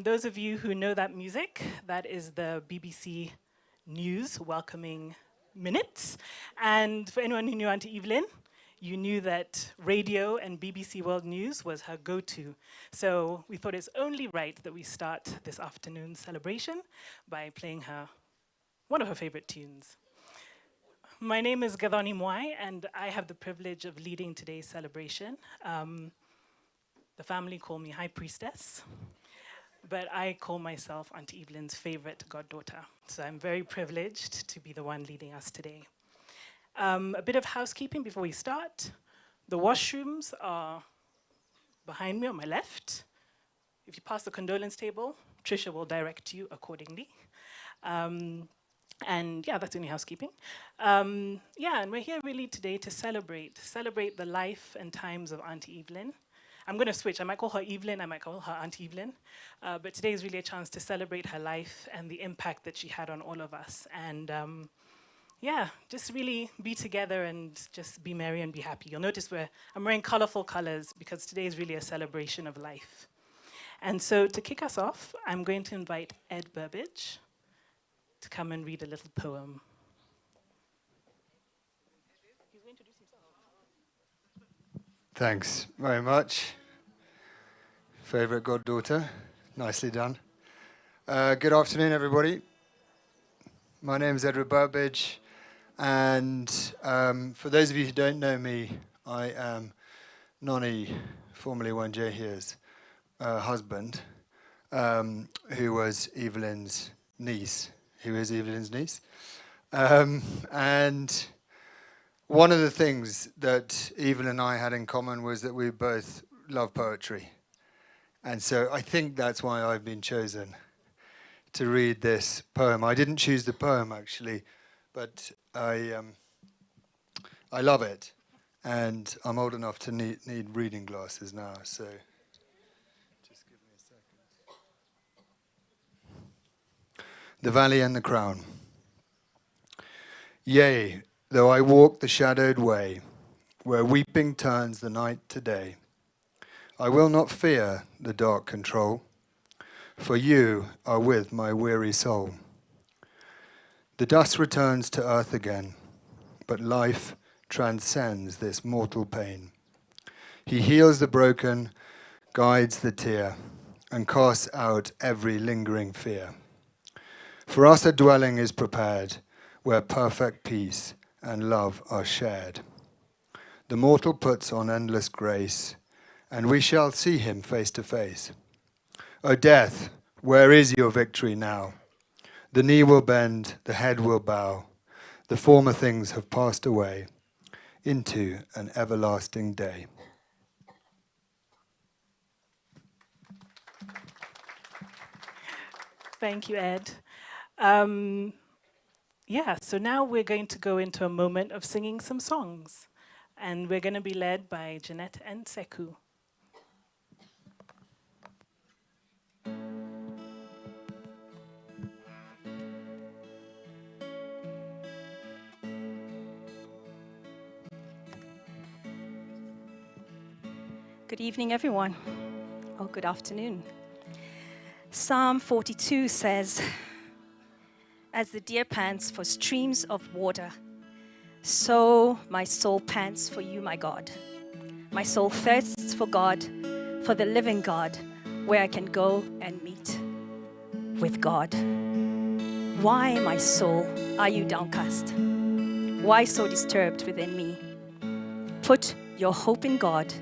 those of you who know that music, that is the BBC News welcoming minutes. And for anyone who knew Auntie Evelyn, you knew that radio and BBC World News was her go-to. So we thought it's only right that we start this afternoon's celebration by playing her one of her favorite tunes. My name is Gadoni Mwai, and I have the privilege of leading today's celebration. The family call me High Priestess, but I call myself Auntie Evelyn's favorite goddaughter. So I'm very privileged to be the one leading us today. A bit of housekeeping before we start. The washrooms are behind me on my left. If you pass the condolence table, Trisha will direct you accordingly. And yeah, that's only housekeeping. And we're here really today to celebrate the life and times of Auntie Evelyn. I'm going to switch. I might call her Evelyn, I might call her Auntie Evelyn. But today is really a chance to celebrate her life and the impact that she had on all of us. And just really be together and just be merry and be happy. You'll notice I'm wearing colorful colors because today is really a celebration of life. And so to kick us off, I'm going to invite Ed Burbage to come and read a little poem. He's going to introduce himself. Thanks very much. Favorite goddaughter, nicely done. Good afternoon, everybody. My name is Edward Burbage, and for those of you who don't know me, I am Noni, formerly Wanjehia's husband, who was Evelyn's niece. And one of the things that Evelyn and I had in common was that we both love poetry. And so I think that's why I've been chosen to read this poem. I didn't choose the poem, actually, but I love it. And I'm old enough to need reading glasses now, so just give me a second. The Valley and the Crown. Yea, though I walk the shadowed way, where weeping turns the night to day, I will not fear the dark control, for you are with my weary soul. The dust returns to earth again, but life transcends this mortal pain. He heals the broken, guides the tear, and casts out every lingering fear. For us a dwelling is prepared, where perfect peace and love are shared. The mortal puts on endless grace, and we shall see him face to face. O death, where is your victory now? The knee will bend, the head will bow. The former things have passed away into an everlasting day. Thank you, Ed. So now we're going to go into a moment of singing some songs. And we're going to be led by Jeanette and Sekou. Good evening, everyone. Or good afternoon. Psalm 42 says, as the deer pants for streams of water, so my soul pants for you, my God. My soul thirsts for God, for the living God, where I can go and meet with God. Why, my soul, are you downcast? Why so disturbed within me? Put your hope in God,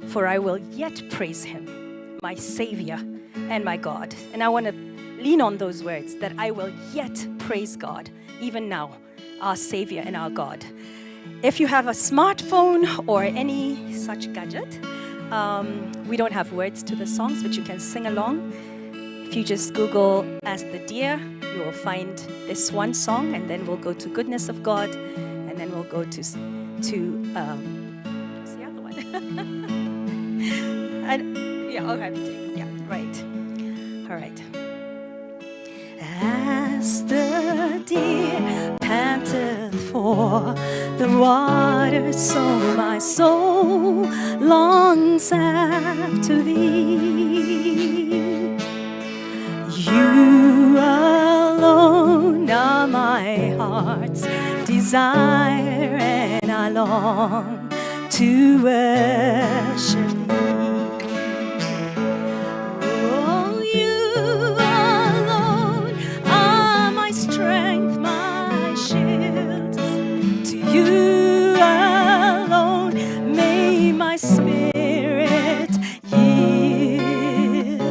for I will yet praise him, my Savior and my God. And I want to lean on those words, that I will yet praise God, even now, our Savior and our God. If you have a smartphone or any such gadget, we don't have words to the songs, but you can sing along. If you just Google As the Deer, you will find this one song, and then we'll go to Goodness of God, and then we'll go to what's the other one? Right. All right. As the deer panteth for the water, so my soul longs after thee. You alone are my heart's desire, and I long to worship thee. Oh, you alone are my strength, my shield. To you alone may my spirit yield.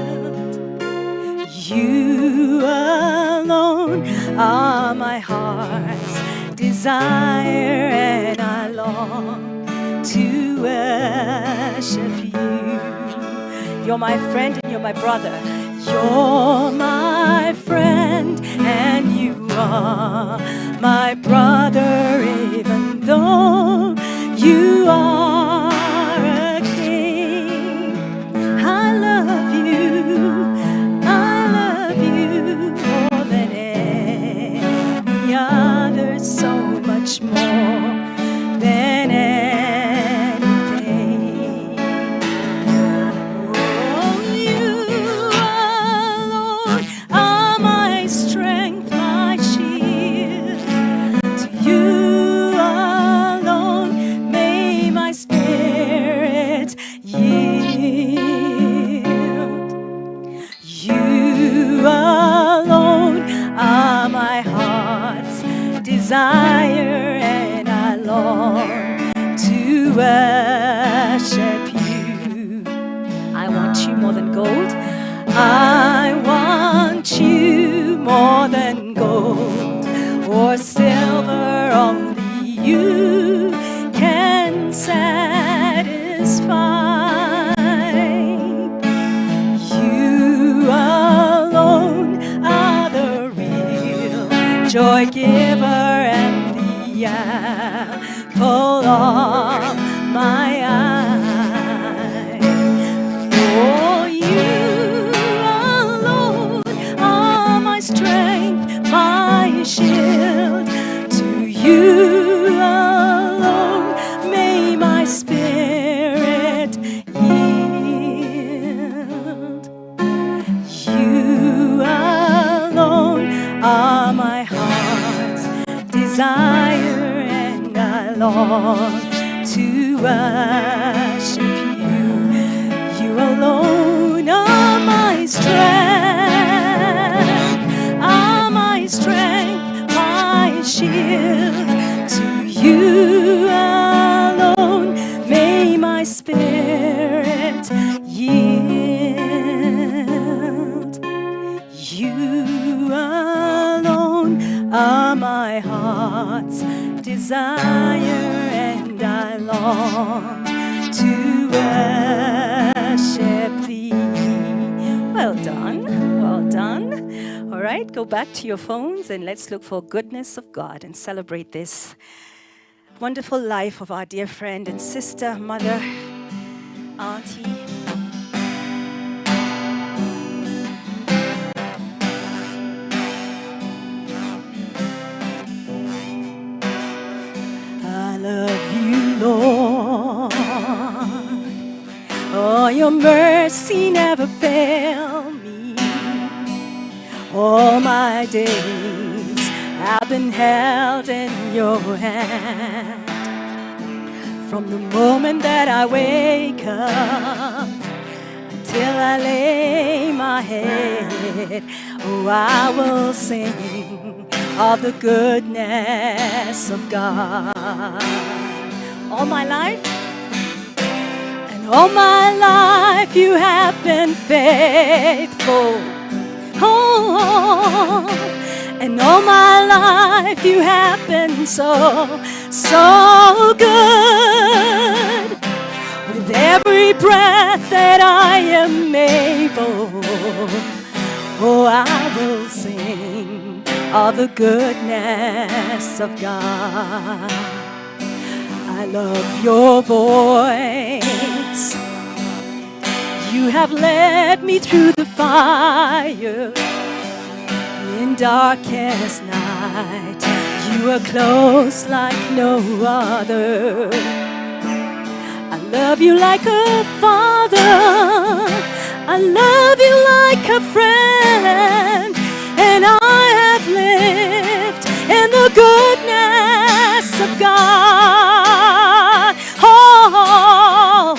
You alone are my heart's desire, and I long to worship you. You're my friend and you're my brother. You're my friend and you are my brother, even though you are a king. I love you more than any other, so much more than anything. Oh, you alone are my strength, my shield. To you alone may my spirit yield. You alone are my heart's desire, and I long to worship you. I want you more than gold. I want you more than gold or silver. Only you can satisfy. You alone are the real joy giver and the apple of my eye. For you alone are my strength, my shield. To you alone may my spirit yield. You alone are my heart's desire, and I long to worship you. You alone are my strength, my shield. To you alone may my spirit yield. You alone are my heart's desire, and I long to worship thee. Well done, well done. All right, go back to your phones and let's look for goodness of God and celebrate this wonderful life of our dear friend and sister, mother, auntie. I love you, Lord. Oh, your mercy never failed me. All my days I've been held in your hand. From the moment that I wake up until I lay my head, oh, I will sing of the goodness of God. All my life, and all my life you have been faithful. Oh, and all my life you have been so, so good. With every breath that I am able, oh, I will sing of the goodness of God. I love your voice. You have led me through the fire. In darkest night, you are close like no other. I love you like a father. I love you like a friend, and I have lived in the goodness of God. Oh,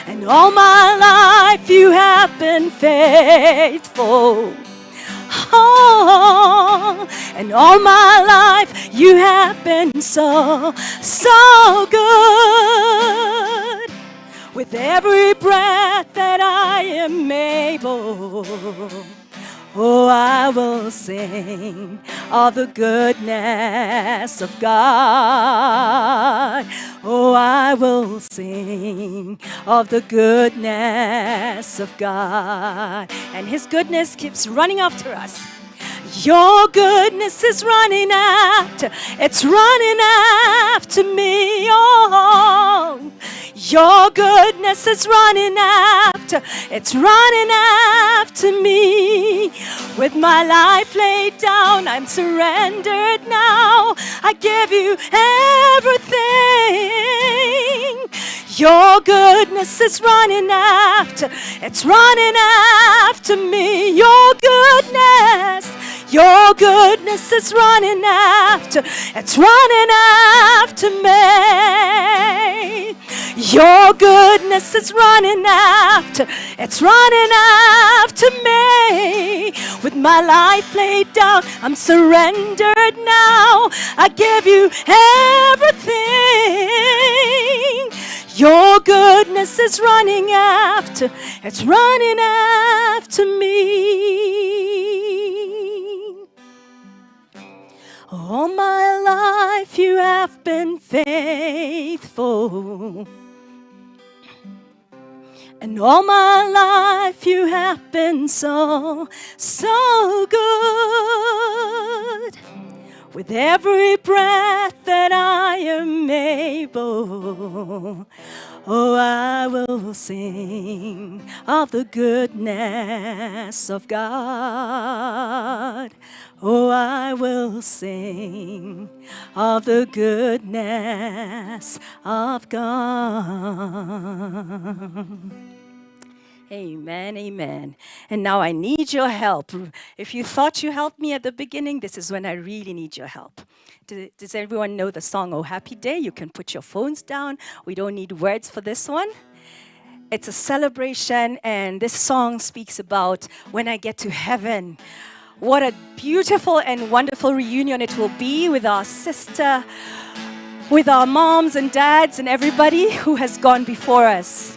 and all my life you have been faithful. Oh, and all my life you have been so, so good. With every breath that I am able, oh, I will sing of the goodness of God. Oh, I will sing of the goodness of God. And His goodness keeps running after us. Your goodness is running after, it's running after me. Oh, your goodness is running after, it's running after me. With my life laid down, I'm surrendered now. I give you everything. Your goodness is running after, it's running after me. Your goodness is running after, it's running after me. Your goodness is running after, it's running after me. With my life laid down, I'm surrendered now. I give you everything. Your goodness is running after, it's running after me. All my life you have been faithful. And all my life you have been so, so good. With every breath that I am able, oh, I will sing of the goodness of God. Oh, I will sing of the goodness of God. Amen, amen. And now I need your help. If you thought you helped me at the beginning, this is when I really need your help. Does everyone know the song, Oh Happy Day? You can put your phones down. We don't need words for this one. It's a celebration, and this song speaks about when I get to heaven. What a beautiful and wonderful reunion it will be with our sister, with our moms and dads and everybody who has gone before us.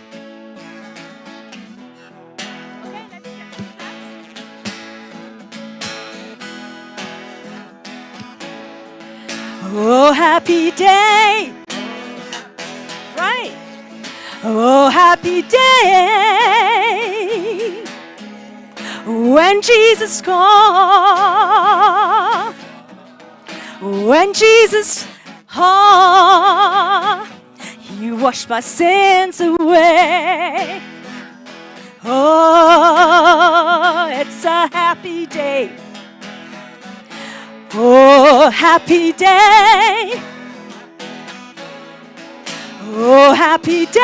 Oh, happy day. Right. Oh, happy day. When Jesus called. When Jesus, He washed my sins away. Oh, it's a happy day. Oh, happy day. Oh, happy day.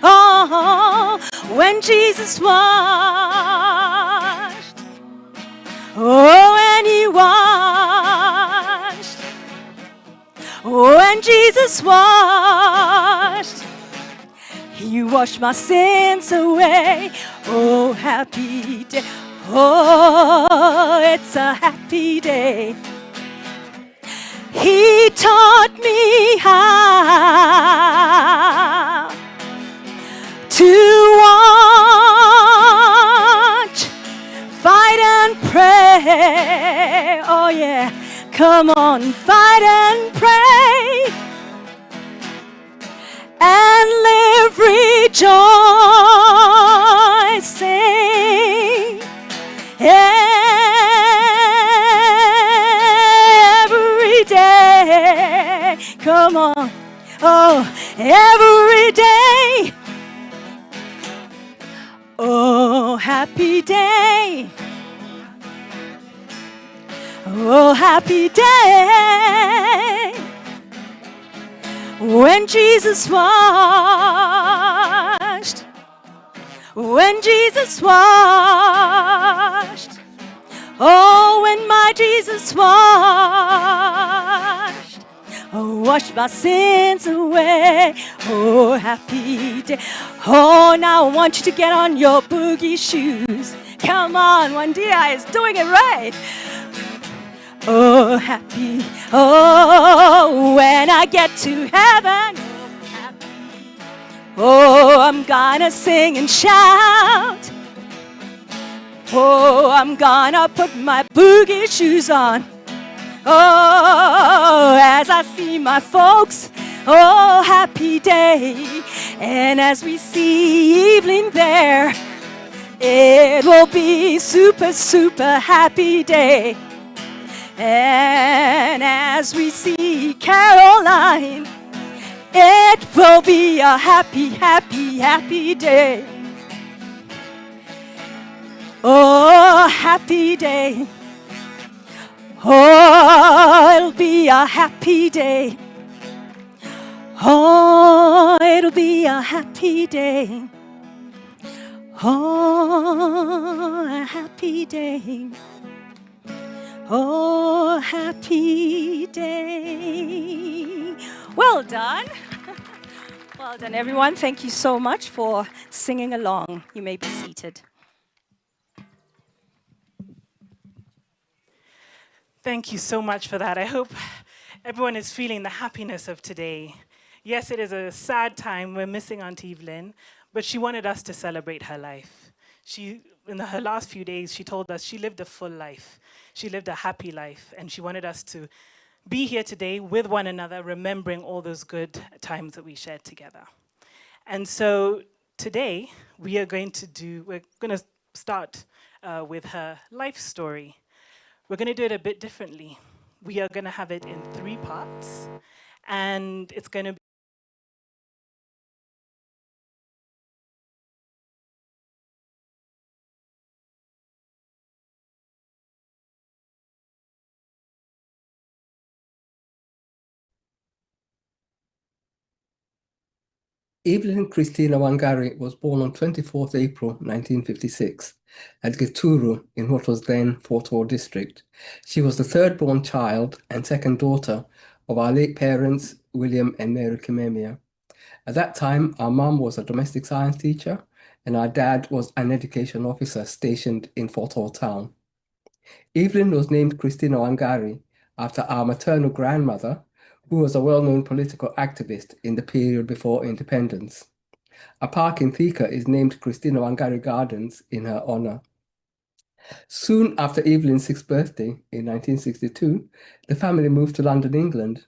Oh, when Jesus washed. Oh, when He washed. Oh, when Jesus washed. He washed my sins away. Oh, happy day. Oh, it's a happy day. He taught me how to watch, fight and pray. Oh yeah, come on, fight and pray, and live rejoicing. Every day, come on, oh, every day, oh, happy day, oh, happy day, when Jesus washed, when Jesus washed. Oh, when my Jesus washed, oh, washed my sins away. Oh, happy day. Oh, now I want you to get on your boogie shoes. Come on, Wandia is doing it right. Oh, happy. Oh, when I get to heaven. Oh, happy. Oh, I'm gonna sing and shout. Oh, I'm gonna put my boogie shoes on. Oh, as I see my folks, oh, happy day. And as we see Evelyn there, it will be super, super happy day. And as we see Caroline, it will be a happy, happy, happy day. Oh, happy day. Oh, it'll be a happy day. Oh, it'll be a happy day. Oh, a happy day. Oh, happy day. Well done. Well done, everyone. Thank you so much for singing along. You may be seated. Thank you so much for that. I hope everyone is feeling the happiness of today. Yes, it is a sad time. We're missing Auntie Evelyn, but she wanted us to celebrate her life. Her last few days, she told us she lived a full life. She lived a happy life, and she wanted us to be here today with one another, remembering all those good times that we shared together. And so today, we're going to start with her life story. We're going to do it a bit differently. We are going to have it in 3 parts, and it's going to be Evelyn Christina Wangari was born on 24th April 1956 at Gituru in what was then Fort Hall district. She was the third born child and second daughter of our late parents, William and Mary Kimemia. At that time, our mum was a domestic science teacher and our dad was an education officer stationed in Fort Hall town. Evelyn was named Christina Wangari after our maternal grandmother, who was a well-known political activist in the period before independence. A park in Thika is named Christina Wangari Gardens in her honor. Soon after Evelyn's 6th birthday in 1962, the family moved to London, England.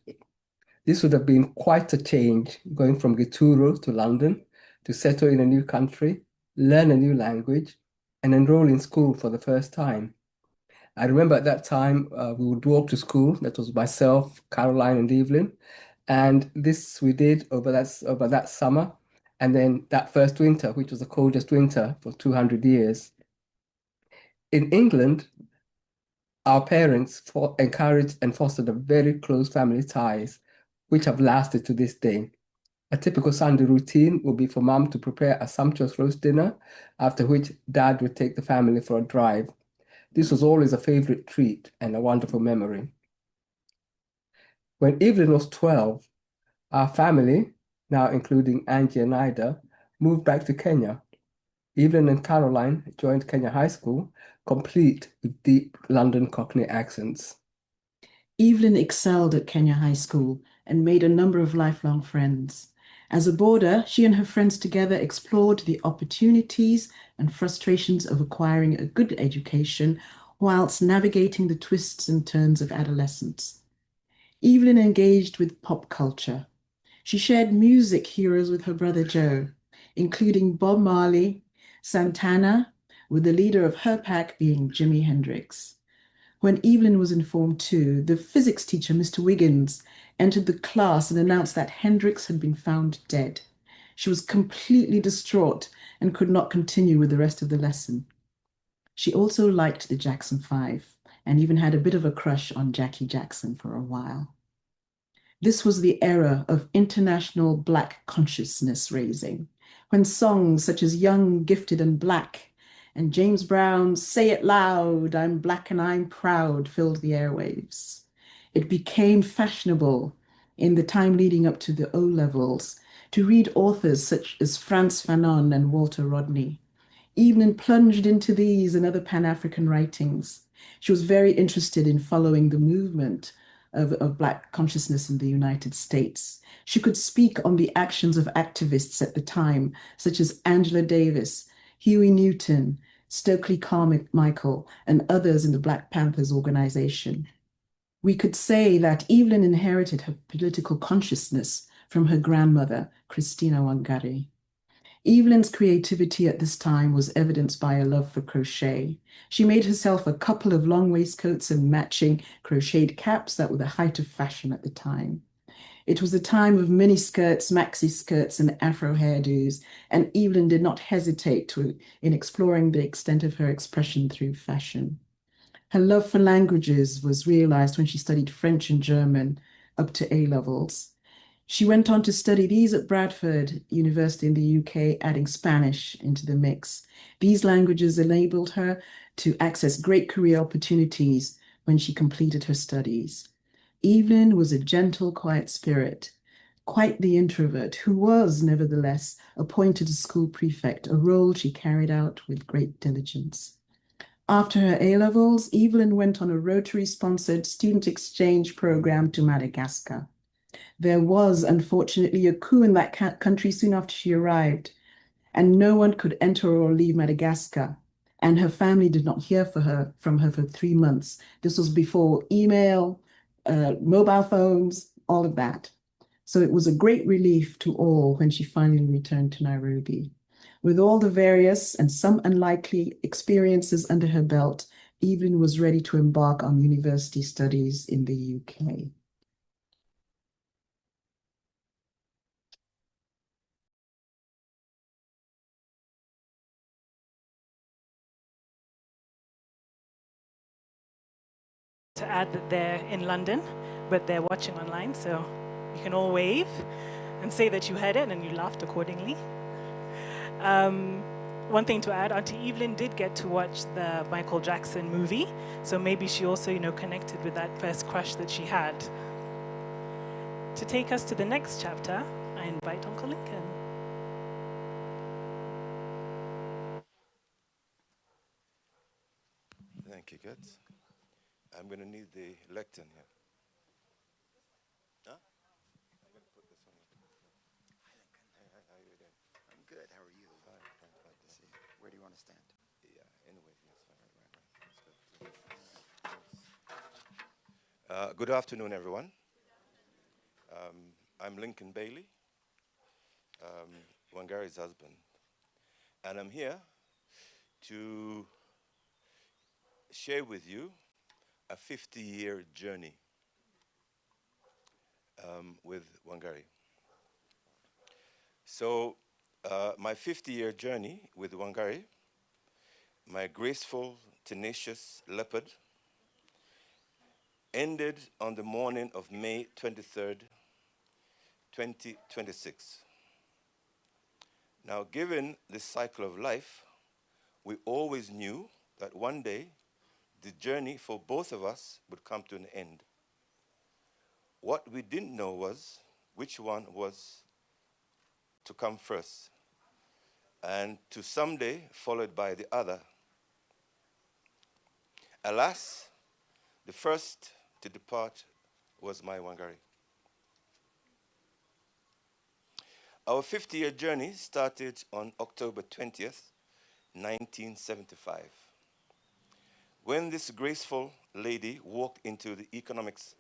This would have been quite a change, going from Gituru to London to settle in a new country, learn a new language, and enroll in school for the first time. I remember at that time, we would walk to school. That was myself, Caroline, and Evelyn. And this we did over that summer. And then that first winter, which was the coldest winter for 200 years. In England, our parents encouraged and fostered a very close family ties, which have lasted to this day. A typical Sunday routine would be for mum to prepare a sumptuous roast dinner, after which dad would take the family for a drive. This was always a favorite treat and a wonderful memory. When Evelyn was 12, our family, now including Angie and Ida, moved back to Kenya. Evelyn and Caroline joined Kenya High School, complete with deep London Cockney accents. Evelyn excelled at Kenya High School and made a number of lifelong friends. As a boarder, she and her friends together explored the opportunities and frustrations of acquiring a good education whilst navigating the twists and turns of adolescence. Evelyn engaged with pop culture. She shared music heroes with her brother Joe, including Bob Marley, Santana, with the leader of her pack being Jimi Hendrix. When Evelyn was informed too, the physics teacher, Mr. Wiggins, entered the class and announced that Hendrix had been found dead. She was completely distraught and could not continue with the rest of the lesson. She also liked the Jackson 5 and even had a bit of a crush on Jackie Jackson for a while. This was the era of international Black consciousness raising, when songs such as Young, Gifted, and Black and James Brown's Say It Loud, I'm Black and I'm Proud filled the airwaves. It became fashionable in the time leading up to the O levels to read authors such as Frantz Fanon and Walter Rodney. Evelyn plunged into these and other Pan-African writings. She was very interested in following the movement of Black consciousness in the United States. She could speak on the actions of activists at the time, such as Angela Davis, Huey Newton, Stokely Carmichael, and others in the Black Panthers organization. We could say that Evelyn inherited her political consciousness from her grandmother, Christina Wangari. Evelyn's creativity at this time was evidenced by a love for crochet. She made herself a couple of long waistcoats and matching crocheted caps that were the height of fashion at the time. It was a time of mini skirts, maxi skirts, and afro hairdos, and Evelyn did not hesitate in exploring the extent of her expression through fashion. Her love for languages was realized when she studied French and German up to A levels. She went on to study these at Bradford University in the UK, adding Spanish into the mix. These languages enabled her to access great career opportunities when she completed her studies. Evelyn was a gentle, quiet spirit, quite the introvert, who was, nevertheless, appointed a school prefect, a role she carried out with great diligence. After her A-levels, Evelyn went on a Rotary-sponsored student exchange program to Madagascar. There was, unfortunately, a coup in that country soon after she arrived, and no one could enter or leave Madagascar. And her family did not hear from her for 3 months. This was before email, mobile phones, all of that. So it was a great relief to all when she finally returned to Nairobi. With all the various and some unlikely experiences under her belt, Evelyn was ready to embark on university studies in the UK. To add that they're in London, but they're watching online, so you can all wave and say that you heard it and you laughed accordingly. One thing to add, Auntie Evelyn did get to watch the Michael Jackson movie, so maybe she also, connected with that first crush that she had. To take us to the next chapter, I invite Uncle Lincoln. Thank you, good. I'm going to need the lectern here. Huh? I'm going to put this one here. Hi, Lincoln. Hey, how are you doing? I'm good. How are you? Fine, glad to see you. Where do you want to stand? Yeah, anyway, yes, fine, right. That's good. Good afternoon, everyone. I'm Lincoln Bailey, Wangari's husband, and I'm here to share with you a 50-year journey with Wangari. So my 50-year journey with Wangari, my graceful, tenacious leopard, ended on the morning of May 23rd, 2026. Now, given this cycle of life, we always knew that one day the journey for both of us would come to an end. What we didn't know was which one was to come first, and to someday followed by the other. Alas, the first to depart was my Wangari. Our 50-year journey started on October 20th, 1975, when this graceful lady walked into the economics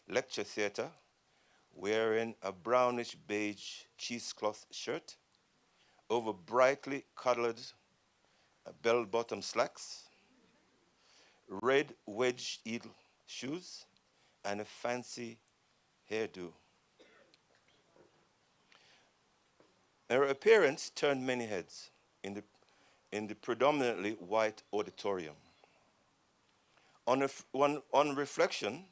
lecture theater wearing a brownish beige cheesecloth shirt over brightly colored bell-bottom slacks, red wedge-heel shoes, and a fancy hairdo. Her appearance turned many heads in the predominantly white auditorium. On reflection,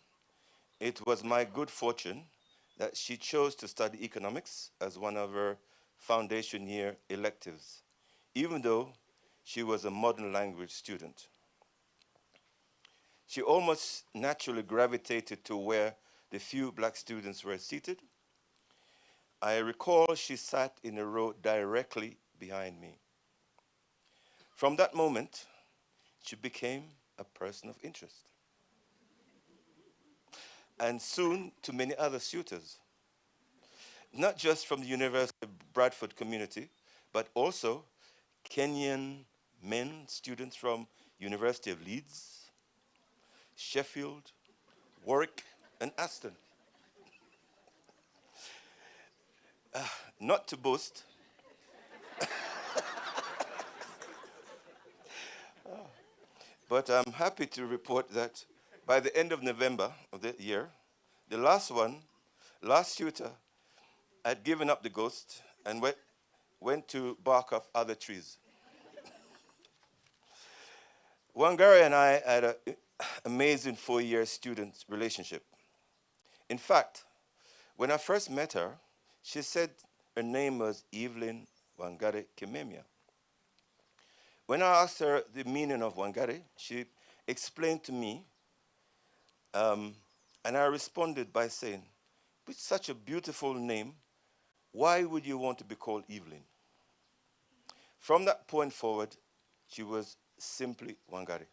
it was my good fortune that she chose to study economics as one of her foundation year electives, even though she was a modern language student. She almost naturally gravitated to where the few black students were seated. I recall she sat in a row directly behind me. From that moment, she became a person of interest, and soon to many other suitors, not just from the University of Bradford community, but also Kenyan men students from University of Leeds, Sheffield, Warwick, and Aston. Not to boast, but I'm happy to report that by the end of November of that year, the last tutor had given up the ghost and went to bark up other trees. Wangari and I had an amazing 4-year student relationship. In fact, when I first met her, she said her name was Evelyn Wangari Kimemia. When I asked her the meaning of Wangari, she explained to me, and I responded by saying, with such a beautiful name, why would you want to be called Evelyn? From that point forward, she was simply Wangari.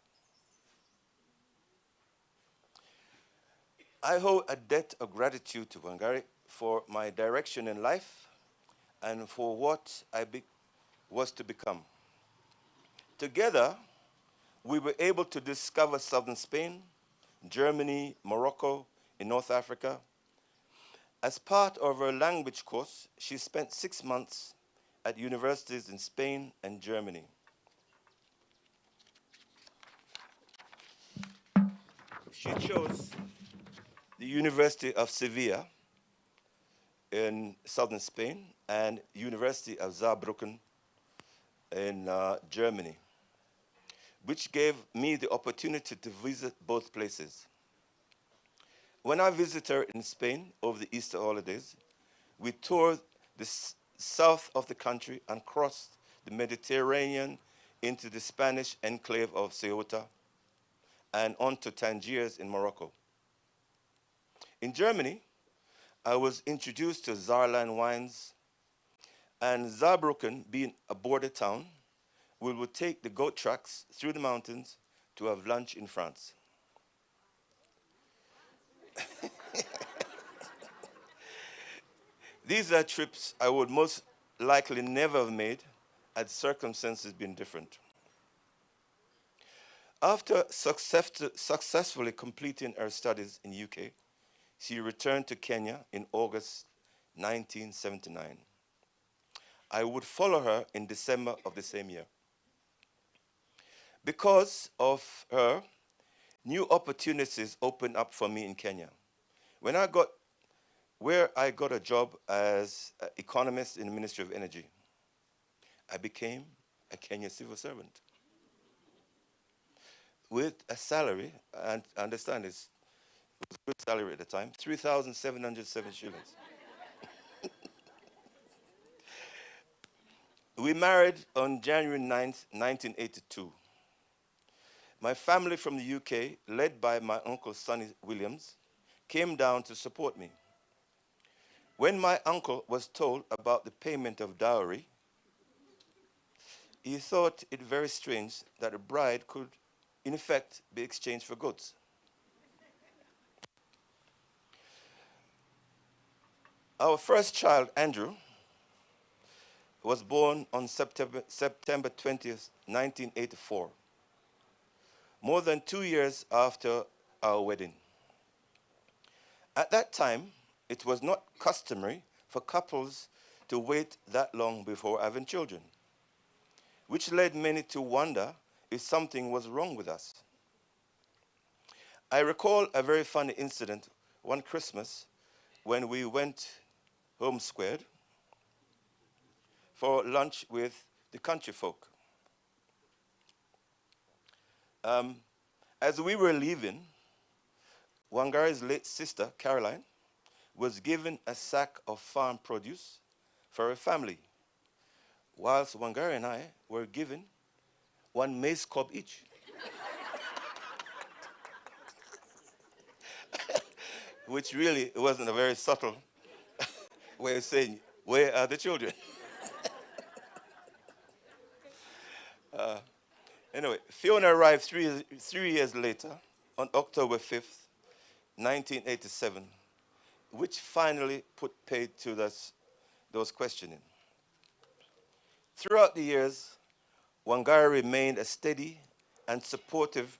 I owe a debt of gratitude to Wangari for my direction in life and for what I was to become. Together, we were able to discover southern Spain, Germany, Morocco, in North Africa. As part of her language course, she spent 6 months at universities in Spain and Germany. She chose the University of Sevilla in southern Spain and University of Saarbrücken in Germany, which gave me the opportunity to visit both places. When I visited her in Spain over the Easter holidays, we toured the south of the country and crossed the Mediterranean into the Spanish enclave of Ceuta and on to Tangiers in Morocco. In Germany, I was introduced to Saarland wines, and Saarbrücken, being a border town, we would take the goat tracks through the mountains to have lunch in France. These are trips I would most likely never have made had circumstances been different. After successfully completing her studies in the UK, she returned to Kenya in August 1979. I would follow her in December of the same year. Because of her, new opportunities opened up for me in Kenya. Where I got a job as an economist in the Ministry of Energy, I became a Kenya civil servant with a salary, and I understand it was a good salary at the time, 3,707 shillings. We married on January 9th, 1982. My family from the UK, led by my uncle Sonny Williams, came down to support me. When my uncle was told about the payment of dowry, he thought it very strange that a bride could, in effect, be exchanged for goods. Our first child, Andrew, was born on September 20th, 1984, more than 2 years after our wedding. At that time, it was not customary for couples to wait that long before having children, which led many to wonder if something was wrong with us. I recall a very funny incident one Christmas when we went home squared for lunch with the country folk. As we were leaving, Wangari's late sister, Caroline, was given a sack of farm produce for her family whilst Wangari and I were given one maize cob each. Which really wasn't a very subtle way of saying, where are the children? Anyway, Fiona arrived three years later on October 5th, 1987, which finally put paid to those questioning. Throughout the years, Wangari remained a steady and supportive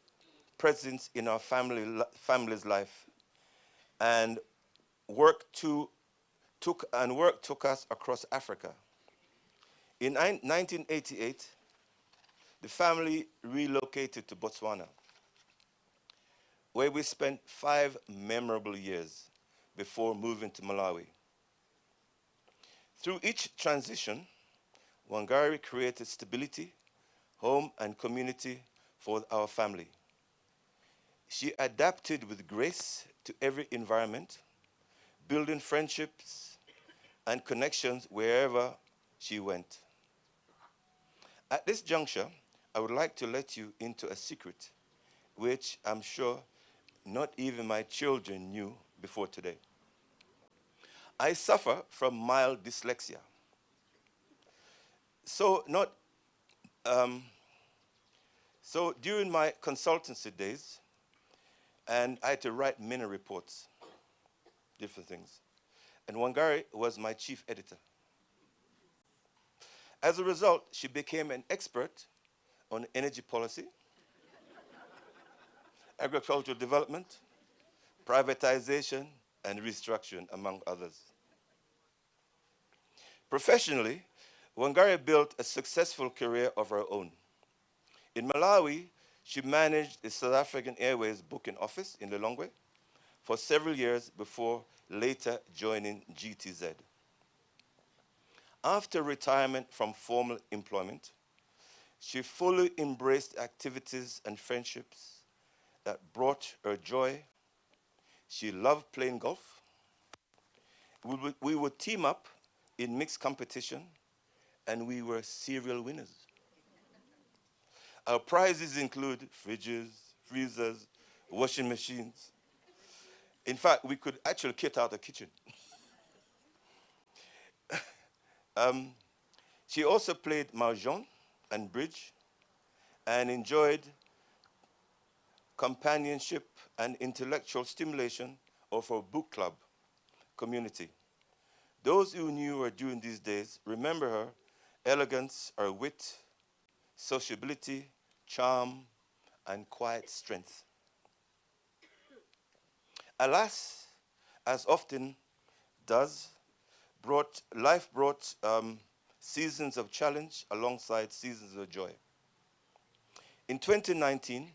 presence in our family's life, and work took us across Africa. In 1988, the family relocated to Botswana, where we spent 5 memorable years before moving to Malawi. Through each transition, Wangari created stability, home, and community for our family. She adapted with grace to every environment, building friendships and connections wherever she went. At this juncture, I would like to let you into a secret, which I'm sure not even my children knew before today. I suffer from mild dyslexia. So during my consultancy days, and I had to write many reports, different things. And Wangari was my chief editor. As a result, she became an expert on energy policy, agricultural development, privatization, and restructuring, among others. Professionally, Wangari built a successful career of her own. In Malawi, she managed the South African Airways booking office in Lilongwe for several years before later joining GTZ. After retirement from formal employment, she fully embraced activities and friendships that brought her joy. She loved playing golf. We would team up in mixed competition, and we were serial winners. Our prizes include fridges, freezers, washing machines. In fact, we could actually kit out a kitchen. She also played mahjong and bridge and enjoyed companionship and intellectual stimulation of her book club community. Those who knew her during these days remember her elegance, her wit, sociability, charm, and quiet strength. Alas, as often does, life brought seasons of challenge alongside seasons of joy. In 2019,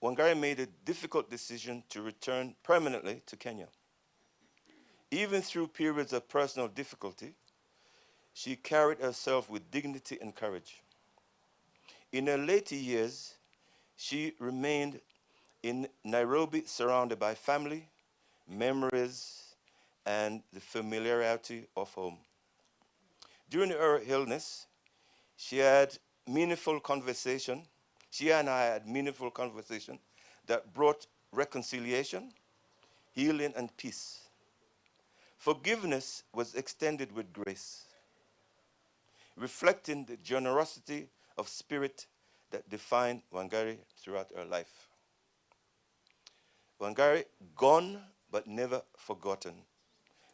Wangari made a difficult decision to return permanently to Kenya. Even through periods of personal difficulty, she carried herself with dignity and courage. In her later years, she remained in Nairobi surrounded by family, memories, and the familiarity of home. During her illness, she and I had meaningful conversation that brought reconciliation, healing, and peace. Forgiveness was extended with grace, reflecting the generosity of spirit that defined Wangari throughout her life. Wangari, gone but never forgotten,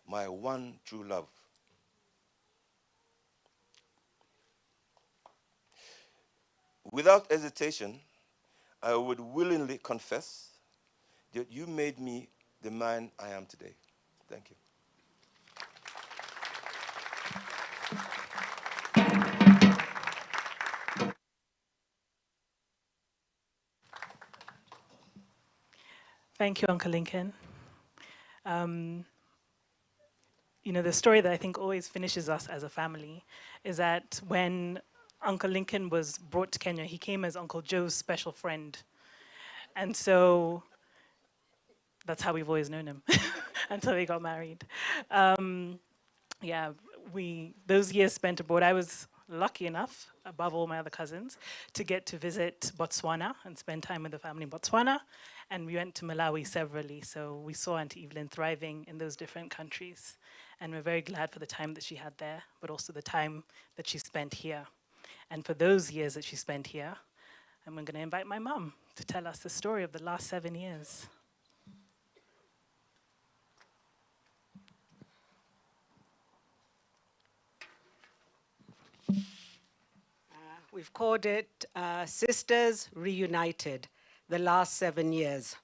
my one true love. Without hesitation, I would willingly confess that you made me the man I am today. Thank you. Thank you, Uncle Lincoln. You know, the story that I think always finishes us as a family is that when Uncle Lincoln was brought to Kenya, he came as Uncle Joe's special friend. And so that's how we've always known him until they got married. Yeah, those years spent abroad, I was lucky enough, above all my other cousins, to get to visit Botswana and spend time with the family in Botswana. And we went to Malawi severally, so we saw Auntie Evelyn thriving in those different countries. And we're very glad for the time that she had there, but also the time that she spent here. And for those years that she spent here, I'm going to invite my mum to tell us the story of the last 7 years. We've called it Sisters Reunited, the last 7 years.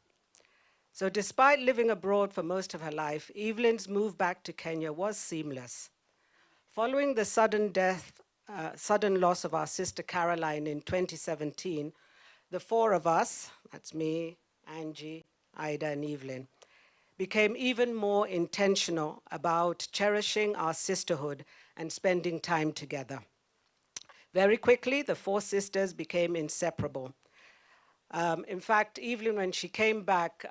So despite living abroad for most of her life, Evelyn's move back to Kenya was seamless. Following the sudden loss of our sister Caroline in 2017, the four of us, that's me, Angie, Ida, and Evelyn, became even more intentional about cherishing our sisterhood and spending time together. Very quickly, the four sisters became inseparable. In fact, Evelyn, when she came back,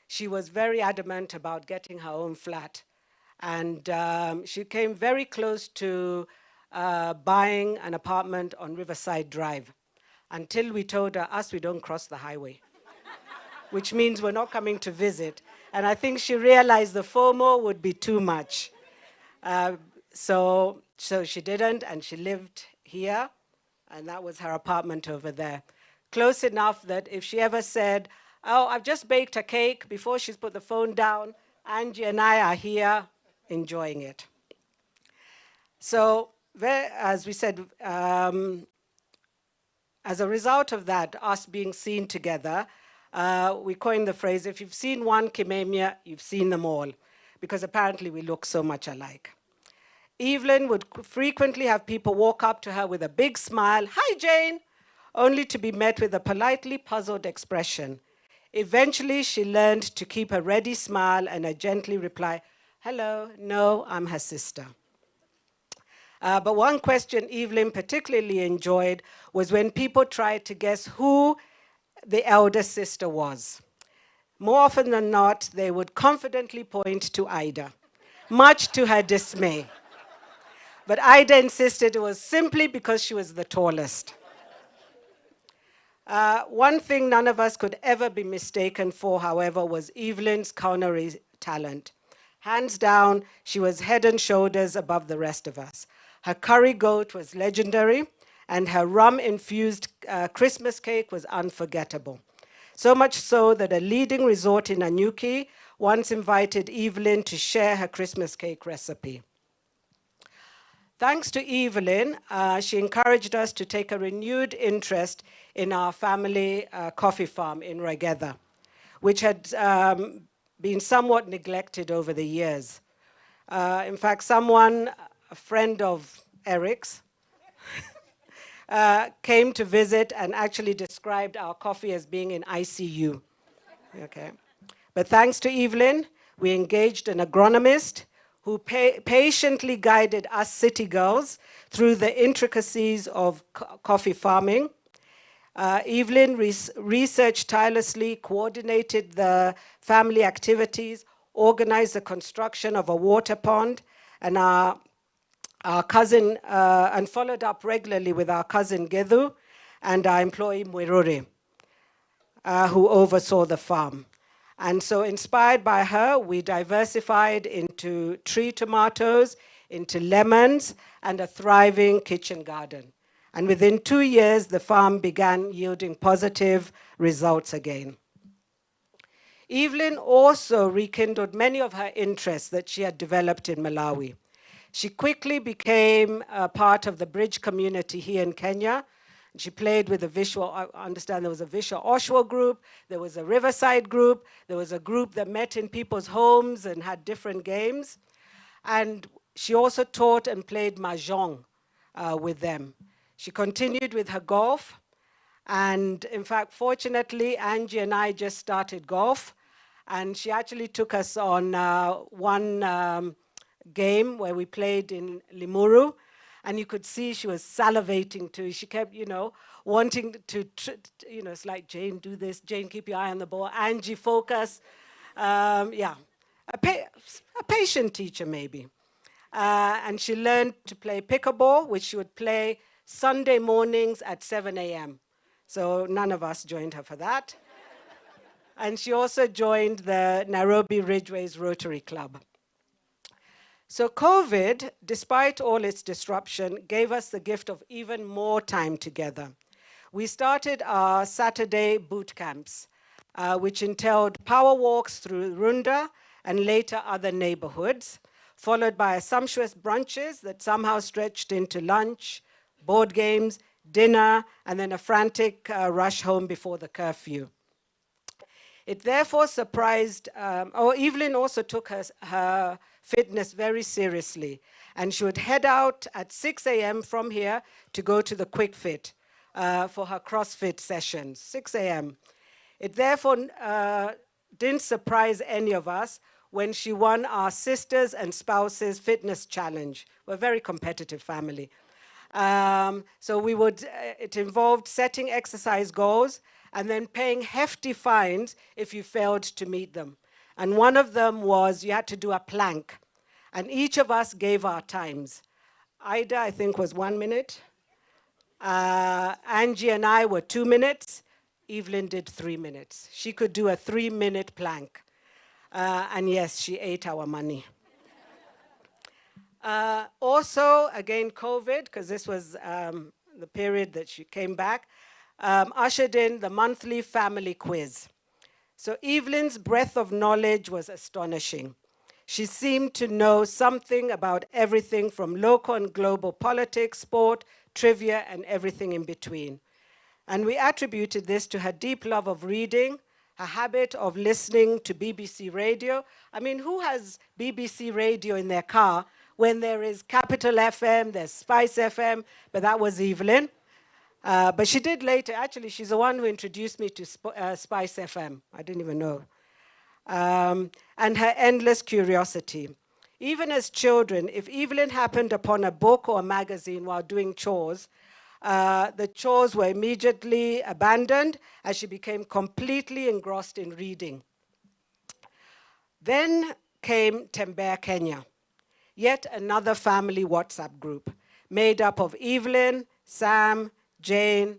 she was very adamant about getting her own flat. And she came very close to buying an apartment on Riverside Drive until we told her, we don't cross the highway, which means we're not coming to visit. And I think she realized the FOMO would be too much. So she didn't, and she lived here, and that was her apartment over there. Close enough that if she ever said, oh, I've just baked a cake, before she's put the phone down, Angie and I are here enjoying it. So, as we said, as a result of that, us being seen together, we coined the phrase, if you've seen one Kimemia, you've seen them all, because apparently we look so much alike. Evelyn would frequently have people walk up to her with a big smile, "Hi, Jane," only to be met with a politely puzzled expression. Eventually, she learned to keep a ready smile and a gently reply, "Hello, no, I'm her sister." But one question Evelyn particularly enjoyed was when people tried to guess who the elder sister was. More often than not, they would confidently point to Ida, much to her dismay. But Ida insisted it was simply because she was the tallest. One thing none of us could ever be mistaken for, however, was Evelyn's culinary talent. Hands down, she was head and shoulders above the rest of us. Her curry goat was legendary, and her rum-infused Christmas cake was unforgettable. So much so that a leading resort in Anyuki once invited Evelyn to share her Christmas cake recipe. Thanks to Evelyn, she encouraged us to take a renewed interest in our family coffee farm in Regeda, which had been somewhat neglected over the years. In fact, a friend of Eric's, came to visit and actually described our coffee as being in ICU. Okay. But thanks to Evelyn, we engaged an agronomist who patiently guided us city girls through the intricacies of coffee farming. Evelyn researched tirelessly, coordinated the family activities, organized the construction of a water pond, and our cousin, and followed up regularly with our cousin Gedhu and our employee Mwiruri, who oversaw the farm. And so inspired by her, we diversified into tree tomatoes, into lemons, and a thriving kitchen garden. And within 2 years, the farm began yielding positive results again. Evelyn also rekindled many of her interests that she had developed in Malawi. She quickly became a part of the bridge community here in Kenya. She played with I understand there was a Visha Oshwa group, there was a Riverside group, there was a group that met in people's homes and had different games. And she also taught and played mahjong with them. She continued with her golf. And in fact, fortunately, Angie and I just started golf. And she actually took us on one game where we played in Limuru. And you could see she was salivating too. She kept, wanting to, it's like, Jane, do this. Jane, keep your eye on the ball. Angie, focus. A patient teacher, maybe. And she learned to play pickleball, which she would play Sunday mornings at 7 a.m. So none of us joined her for that. And she also joined the Nairobi Ridgeways Rotary Club. So COVID, despite all its disruption, gave us the gift of even more time together. We started our Saturday boot camps, which entailed power walks through Runda and later other neighborhoods, followed by sumptuous brunches that somehow stretched into lunch, board games, dinner, and then a frantic rush home before the curfew. It therefore surprised, Evelyn also took her fitness very seriously, and she would head out at 6 a.m. from here to go to the Quick Fit for her CrossFit sessions, 6 a.m. It therefore didn't surprise any of us when she won our Sisters and Spouses Fitness Challenge. We're a very competitive family. So it involved setting exercise goals and then paying hefty fines if you failed to meet them. And one of them was you had to do a plank. And each of us gave our times. Ida, I think, was 1 minute. Angie and I were 2 minutes. Evelyn did 3 minutes. She could do a 3-minute plank. And yes, she ate our money. Also, again, COVID, because this was the period that she came back, ushered in the monthly family quiz. So Evelyn's breadth of knowledge was astonishing. She seemed to know something about everything from local and global politics, sport, trivia, and everything in between. And we attributed this to her deep love of reading, her habit of listening to BBC radio. I mean, who has BBC radio in their car when there is Capital FM, there's Spice FM, but that was Evelyn. But she did later. Actually, she's the one who introduced me to Spice FM. I didn't even know. And her endless curiosity. Even as children, if Evelyn happened upon a book or a magazine while doing chores, the chores were immediately abandoned as she became completely engrossed in reading. Then came Tembea Kenya, yet another family WhatsApp group made up of Evelyn, Sam, Jane,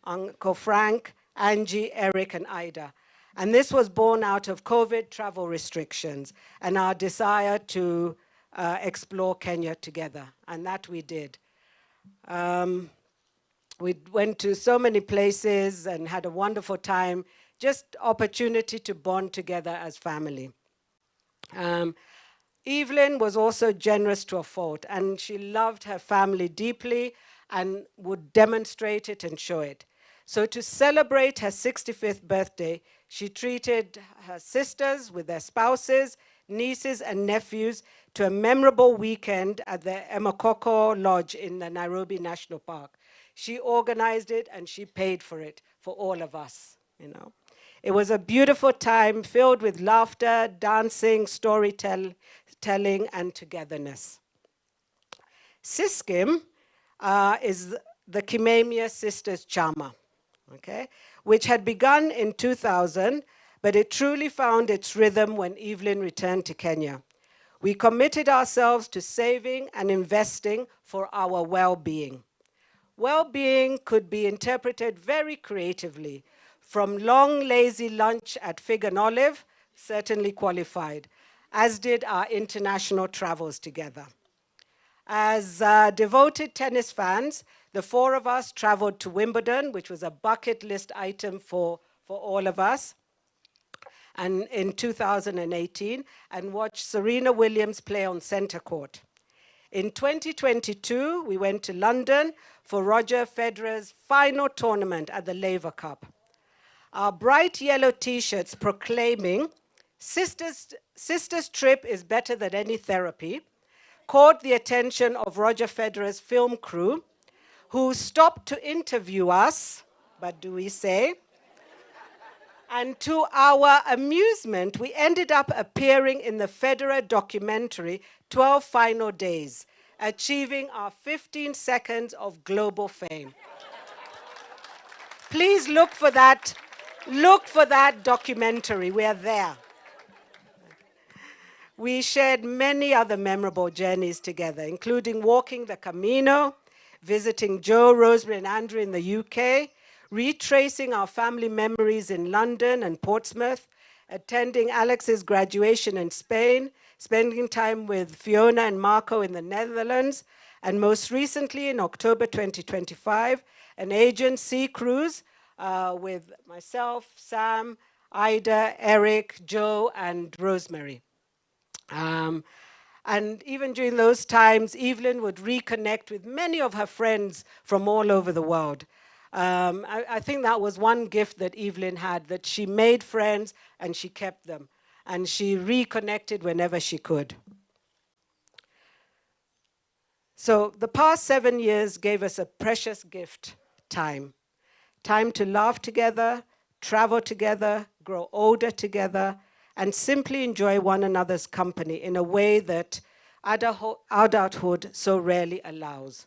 Uncle Frank, Angie, Eric, and Ida. And this was born out of COVID travel restrictions and our desire to explore Kenya together, and that we did. We went to so many places and had a wonderful time, just opportunity to bond together as family. Evelyn was also generous to a fault, and she loved her family deeply and would demonstrate it and show it. So to celebrate her 65th birthday, she treated her sisters with their spouses, nieces, and nephews to a memorable weekend at the Emakoko Lodge in the Nairobi National Park. She organized it and she paid for it for all of us, you know. It was a beautiful time filled with laughter, dancing, storytelling, and togetherness. Siskim is the Kimemia Sisters Chama, okay, which had begun in 2000, but it truly found its rhythm when Evelyn returned to Kenya. We committed ourselves to saving and investing for our well-being. Well-being could be interpreted very creatively, from long, lazy lunch at Fig and Olive, certainly qualified, as did our international travels together. As devoted tennis fans, the four of us traveled to Wimbledon, which was a bucket list item for all of us, and in 2018, and watched Serena Williams play on centre court. In 2022, we went to London for Roger Federer's final tournament at the Laver Cup. Our bright yellow t-shirts proclaiming, Sisters Trip is better than any therapy, caught the attention of Roger Federer's film crew, who stopped to interview us, but do we say? And to our amusement, we ended up appearing in the Federer documentary, 12 Final Days, achieving our 15 seconds of global fame. Please look for that documentary, we are there. We shared many other memorable journeys together, including walking the Camino, visiting Joe, Rosemary, and Andrew in the UK, retracing our family memories in London and Portsmouth, attending Alex's graduation in Spain, spending time with Fiona and Marco in the Netherlands, and most recently in October 2025, an Aegean sea cruise with myself, Sam, Ida, Eric, Joe, and Rosemary. And even during those times, Evelyn would reconnect with many of her friends from all over the world. I think that was one gift that Evelyn had, that she made friends and she kept them. And she reconnected whenever she could. So the past 7 years gave us a precious gift, time. Time to laugh together, travel together, grow older together, and simply enjoy one another's company in a way that adulthood so rarely allows.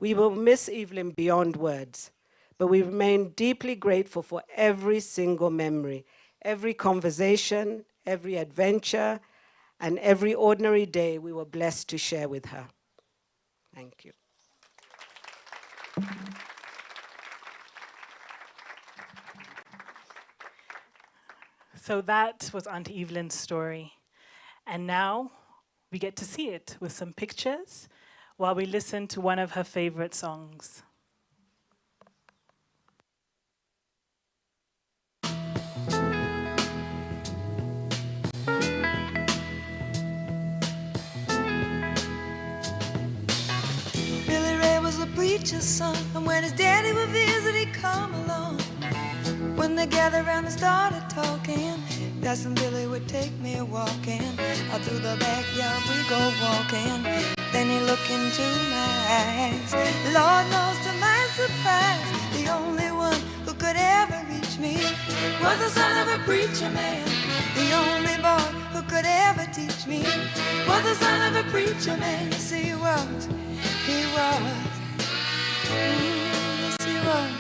We will miss Evelyn beyond words, but we remain deeply grateful for every single memory, every conversation, every adventure, and every ordinary day we were blessed to share with her. Thank you. So that was Auntie Evelyn's story. And now we get to see it with some pictures while we listen to one of her favorite songs. Billy Ray was a preacher's son, and when his daddy would visit, he'd come along. When they gathered around and started talking, that's when Billy would take me walking. Out through the backyard we go walking. Then he looked into my eyes. Lord knows to my surprise, the only one who could ever reach me was the son of a preacher man. The only boy who could ever teach me was the son of a preacher man. Yes, he was. He was. Yes, he was.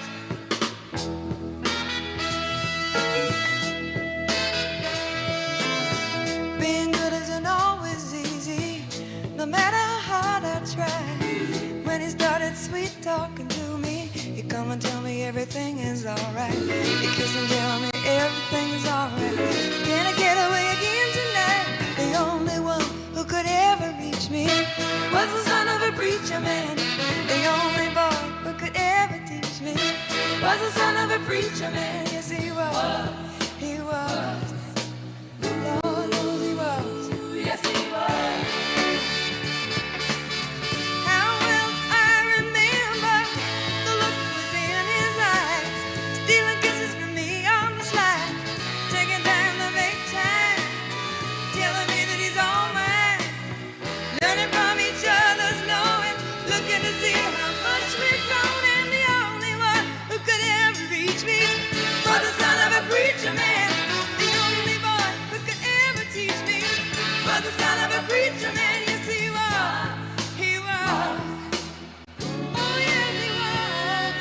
Being good isn't always easy, no matter how hard I try. When he started sweet talking to me, he'd come and tell me everything is alright. He'd kiss and tell me everything's alright. Can I get away again tonight? The only one who could ever reach me was the son of a preacher man. The only boy who could ever teach me was the son of a preacher man. Yes, he was. He was. Lord knows he was. Yes, he was. How well I remember the look was in his eyes, stealing kisses from me on the slide, taking time to make time, telling me that he's all mine, learning from each other's knowing, looking to see how much we've grown, and the only one who could ever reach me was the son of a preacher man. The only boy who could ever teach me was the son of a preacher man. Yes, he was. He was. Oh, yes, he was.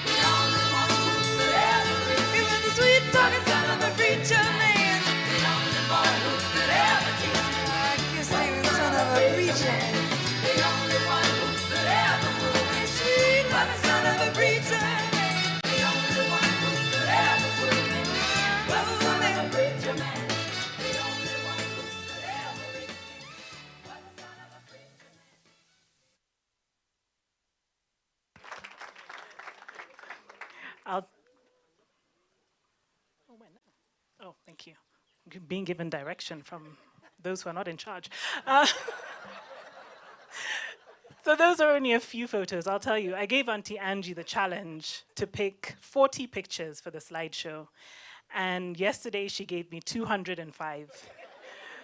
The only one who could ever reach me. He was the sweet talking son of a preacher man. The only boy who could ever teach me. I guess he was the son of a preacher man. The only one who could ever move me sweet was the son of a preacher man. The only one who could ever move me was the son of a preacher man. The only one who could ever reach me was the son of a preacher man. I'll. Oh, wait, no. Oh, thank you. Being given direction from those who are not in charge. So those are only a few photos. I'll tell you, I gave Auntie Angie the challenge to pick 40 pictures for the slideshow. And yesterday she gave me 205.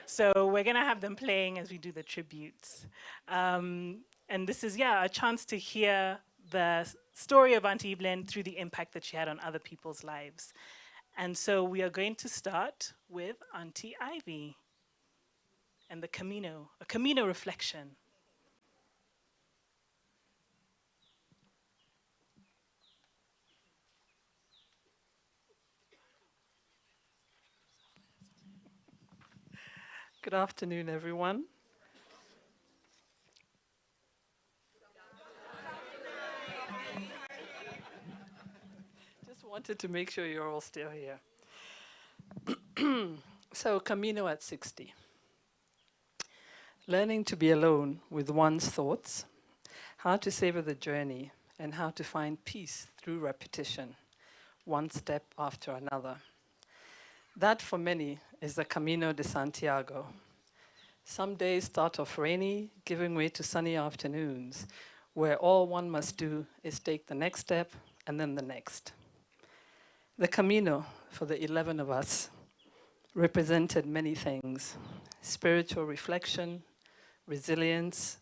So we're going to have them playing as we do the tributes. And this is, a chance to hear the story of Auntie Evelyn through the impact that she had on other people's lives. And so we are going to start with Auntie Ivy and the Camino, a Camino reflection. Good afternoon, everyone. Just wanted to make sure you're all still here. So, Camino at 60. Learning to be alone with one's thoughts, how to savor the journey, and how to find peace through repetition, one step after another. That, for many, is the Camino de Santiago. Some days start off rainy, giving way to sunny afternoons, where all one must do is take the next step and then the next. The Camino, for the 11 of us, represented many things: spiritual reflection, resilience,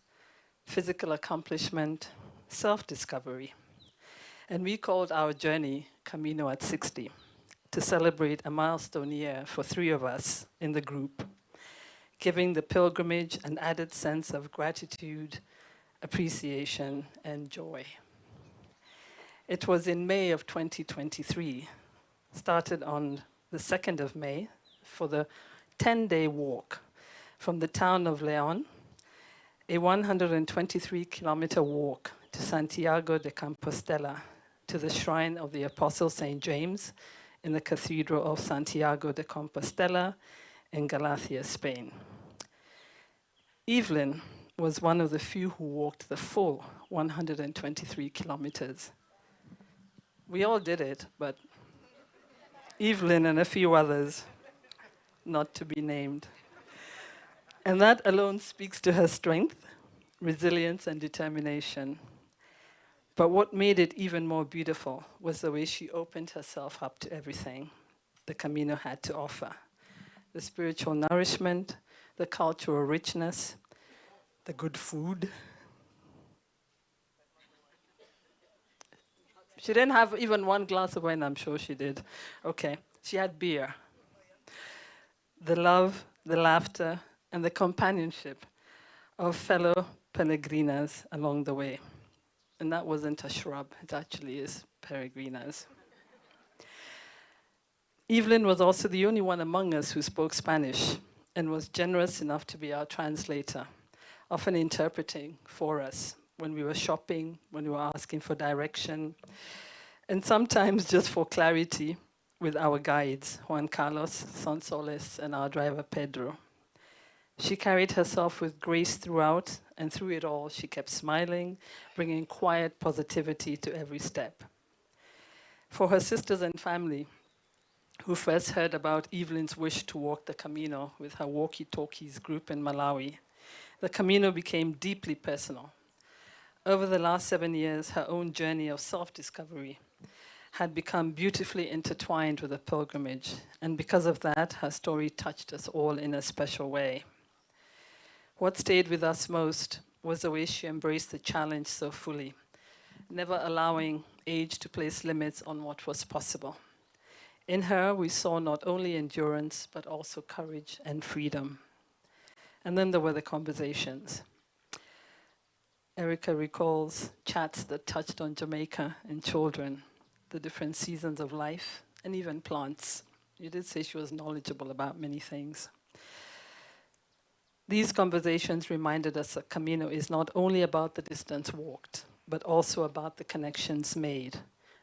physical accomplishment, self-discovery. And we called our journey Camino at 60 to celebrate a milestone year for 3 of us in the group, giving the pilgrimage an added sense of gratitude, appreciation, and joy. It was in May of 2023, started on the 2nd of May, for the 10-day walk from the town of León, a 123-kilometer walk to Santiago de Compostela, to the shrine of the Apostle St. James in the Cathedral of Santiago de Compostela in Galicia, Spain. Evelyn was one of the few who walked the full 123 kilometers. We all did it, but Evelyn and a few others, not to be named. And that alone speaks to her strength, resilience, and determination. But what made it even more beautiful was the way she opened herself up to everything the Camino had to offer: the spiritual nourishment, the cultural richness, the good food. She didn't have even one glass of wine, I'm sure she did. Okay, she had beer. The love, the laughter, and the companionship of fellow peregrinas along the way. And that wasn't a shrub, it actually is peregrinas. Evelyn was also the only one among us who spoke Spanish and was generous enough to be our translator, often interpreting for us when we were shopping, when we were asking for direction, and sometimes just for clarity with our guides, Juan Carlos, Sonsoles, and our driver, Pedro. She carried herself with grace throughout, and through it all, she kept smiling, bringing quiet positivity to every step. For her sisters and family, who first heard about Evelyn's wish to walk the Camino with her walkie-talkies group in Malawi, the Camino became deeply personal. Over the last 7 years, her own journey of self-discovery had become beautifully intertwined with the pilgrimage, and because of that, her story touched us all in a special way. What stayed with us most was the way she embraced the challenge so fully, never allowing age to place limits on what was possible. In her, we saw not only endurance, but also courage and freedom. And then there were the conversations. Erica recalls chats that touched on Jamaica and children, the different seasons of life, and even plants. You did say she was knowledgeable about many things. These conversations reminded us that Camino is not only about the distance walked, but also about the connections made,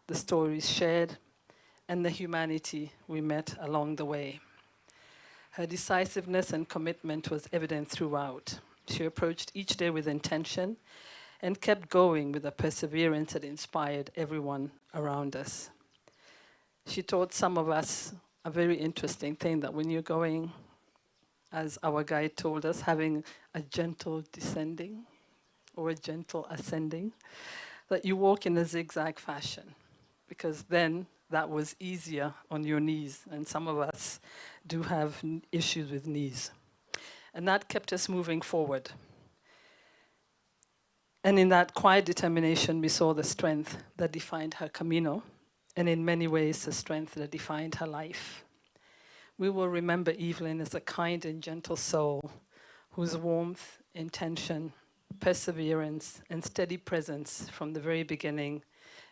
the stories shared, and the humanity we met along the way. Her decisiveness and commitment was evident throughout. She approached each day with intention and kept going with a perseverance that inspired everyone around us. She taught some of us a very interesting thing, that when you're going, as our guide told us, having a gentle descending or a gentle ascending, that you walk in a zigzag fashion, because then that was easier on your knees, and some of us do have issues with knees. And that kept us moving forward. And in that quiet determination, we saw the strength that defined her Camino, and in many ways, the strength that defined her life. We will remember Evelyn as a kind and gentle soul whose warmth, intention, perseverance, and steady presence from the very beginning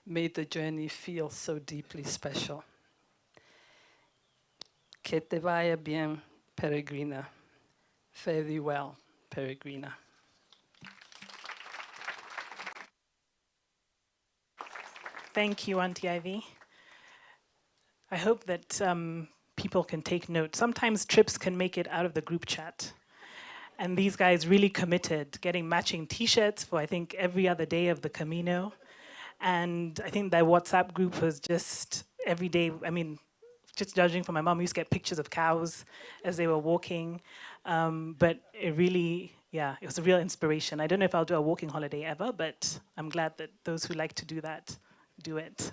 made the journey feel so deeply special. Que te vaya bien, peregrina. Fare thee well, Peregrina. Thank you, Auntie Ivy. I hope that people can take note. Sometimes trips can make it out of the group chat. And these guys really committed, getting matching T-shirts for, I think, every other day of the Camino. And I think that WhatsApp group was just every day. I mean, just judging from my mom, we used to get pictures of cows as they were walking. But it really, yeah, it was a real inspiration. I don't know if I'll do a walking holiday ever, but I'm glad that those who like to do that, do it.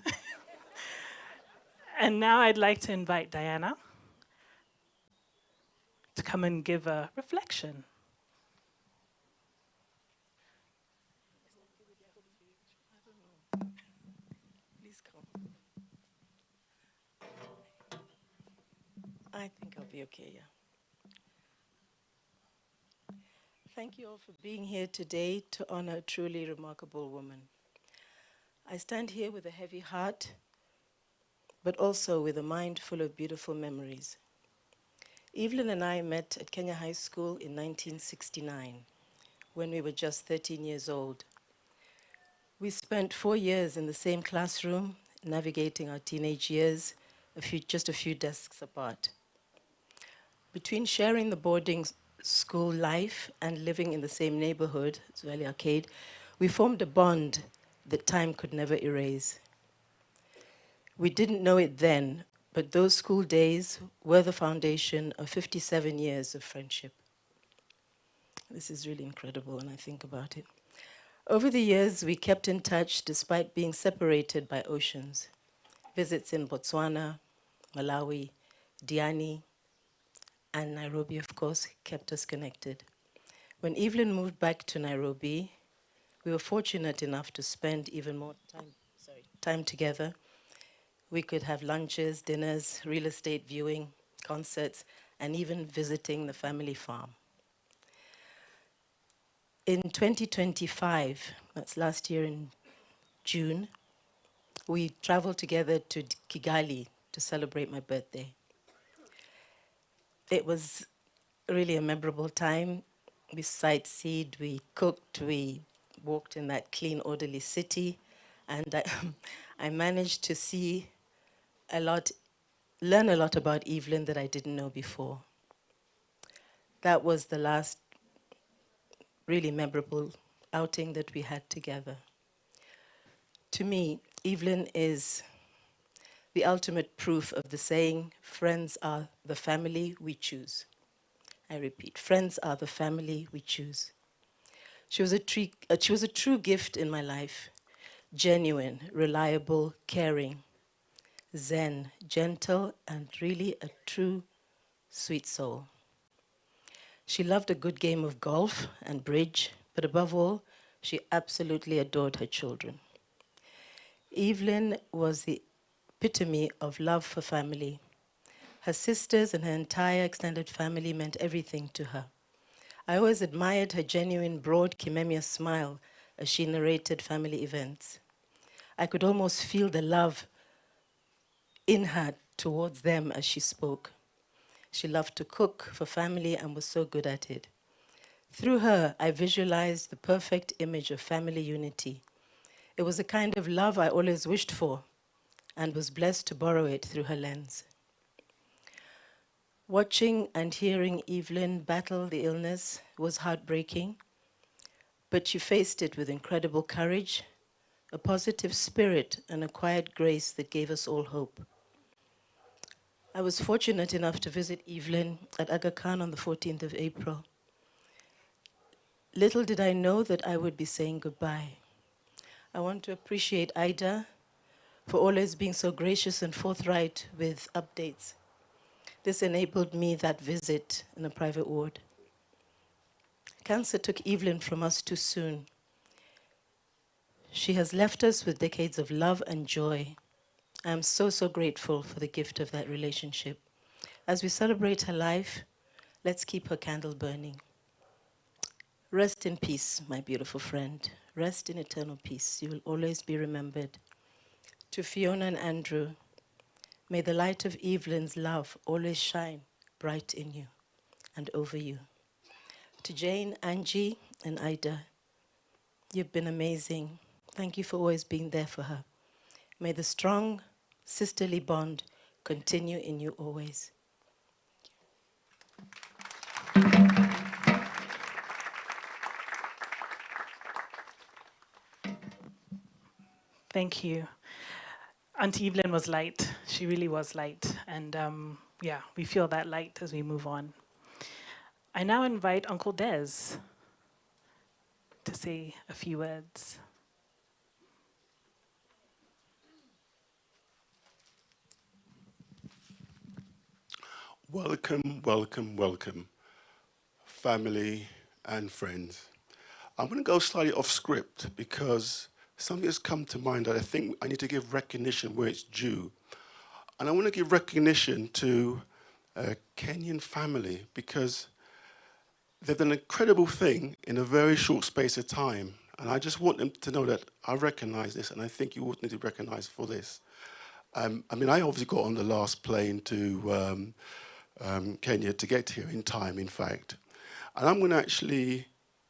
And now I'd like to invite Diana to come and give a reflection. Please come. I think I'll be okay, yeah. Thank you all for being here today to honor a truly remarkable woman. I stand here with a heavy heart, but also with a mind full of beautiful memories. Evelyn and I met at Kenya High School in 1969, when we were just 13 years old. We spent 4 years in the same classroom, navigating our teenage years, just a few desks apart. Between sharing the boarding school life and living in the same neighborhood, Zweli Arcade, we formed a bond that time could never erase. We didn't know it then, but those school days were the foundation of 57 years of friendship. This is really incredible when I think about it. Over the years, we kept in touch despite being separated by oceans. Visits in Botswana, Malawi, Diani, and Nairobi, of course, kept us connected. When Evelyn moved back to Nairobi, we were fortunate enough to spend even more time together. We could have lunches, dinners, real estate viewing, concerts, and even visiting the family farm. In 2025, that's last year in June, we traveled together to Kigali to celebrate my birthday. It was really a memorable time. We sightseed, we cooked, we walked in that clean, orderly city, and I managed to see a lot, learn a lot about Evelyn that I didn't know before. That was the last really memorable outing that we had together. To me, Evelyn is the ultimate proof of the saying, friends are the family we choose. I repeat, friends are the family we choose. She was a true gift in my life, genuine, reliable, caring, zen, gentle, and really a true sweet soul. She loved a good game of golf and bridge, but above all, she absolutely adored her children. Evelyn was the epitome of love for family. Her sisters and her entire extended family meant everything to her. I always admired her genuine, broad Kimemia smile as she narrated family events. I could almost feel the love in her towards them as she spoke. She loved to cook for family and was so good at it. Through her, I visualized the perfect image of family unity. It was a kind of love I always wished for and was blessed to borrow it through her lens. Watching and hearing Evelyn battle the illness was heartbreaking, but she faced it with incredible courage, a positive spirit, and a quiet grace that gave us all hope. I was fortunate enough to visit Evelyn at Aga Khan on the 14th of April. Little did I know that I would be saying goodbye. I want to appreciate Ida for always being so gracious and forthright with updates. This enabled me that visit in a private ward. Cancer took Evelyn from us too soon. She has left us with decades of love and joy. I am so, so grateful for the gift of that relationship. As we celebrate her life, let's keep her candle burning. Rest in peace, my beautiful friend. Rest in eternal peace. You will always be remembered. To Fiona and Andrew, may the light of Evelyn's love always shine bright in you and over you. To Jane, Angie, and Ida, you've been amazing. Thank you for always being there for her. May the strong sisterly bond continue in you always. Thank you. Auntie Evelyn was light. She really was light. And yeah, we feel that light as we move on. I now invite Uncle Des to say a few words. Welcome, welcome, welcome, family and friends. I'm going to go slightly off script because something has come to mind that I think I need to give recognition where it's due. And I want to give recognition to a Kenyan family because they've done an incredible thing in a very short space of time. And I just want them to know that I recognize this, and I think you all need to recognize for this. I mean, I obviously got on the last plane to Kenya to get here in time, in fact. And I'm going to actually,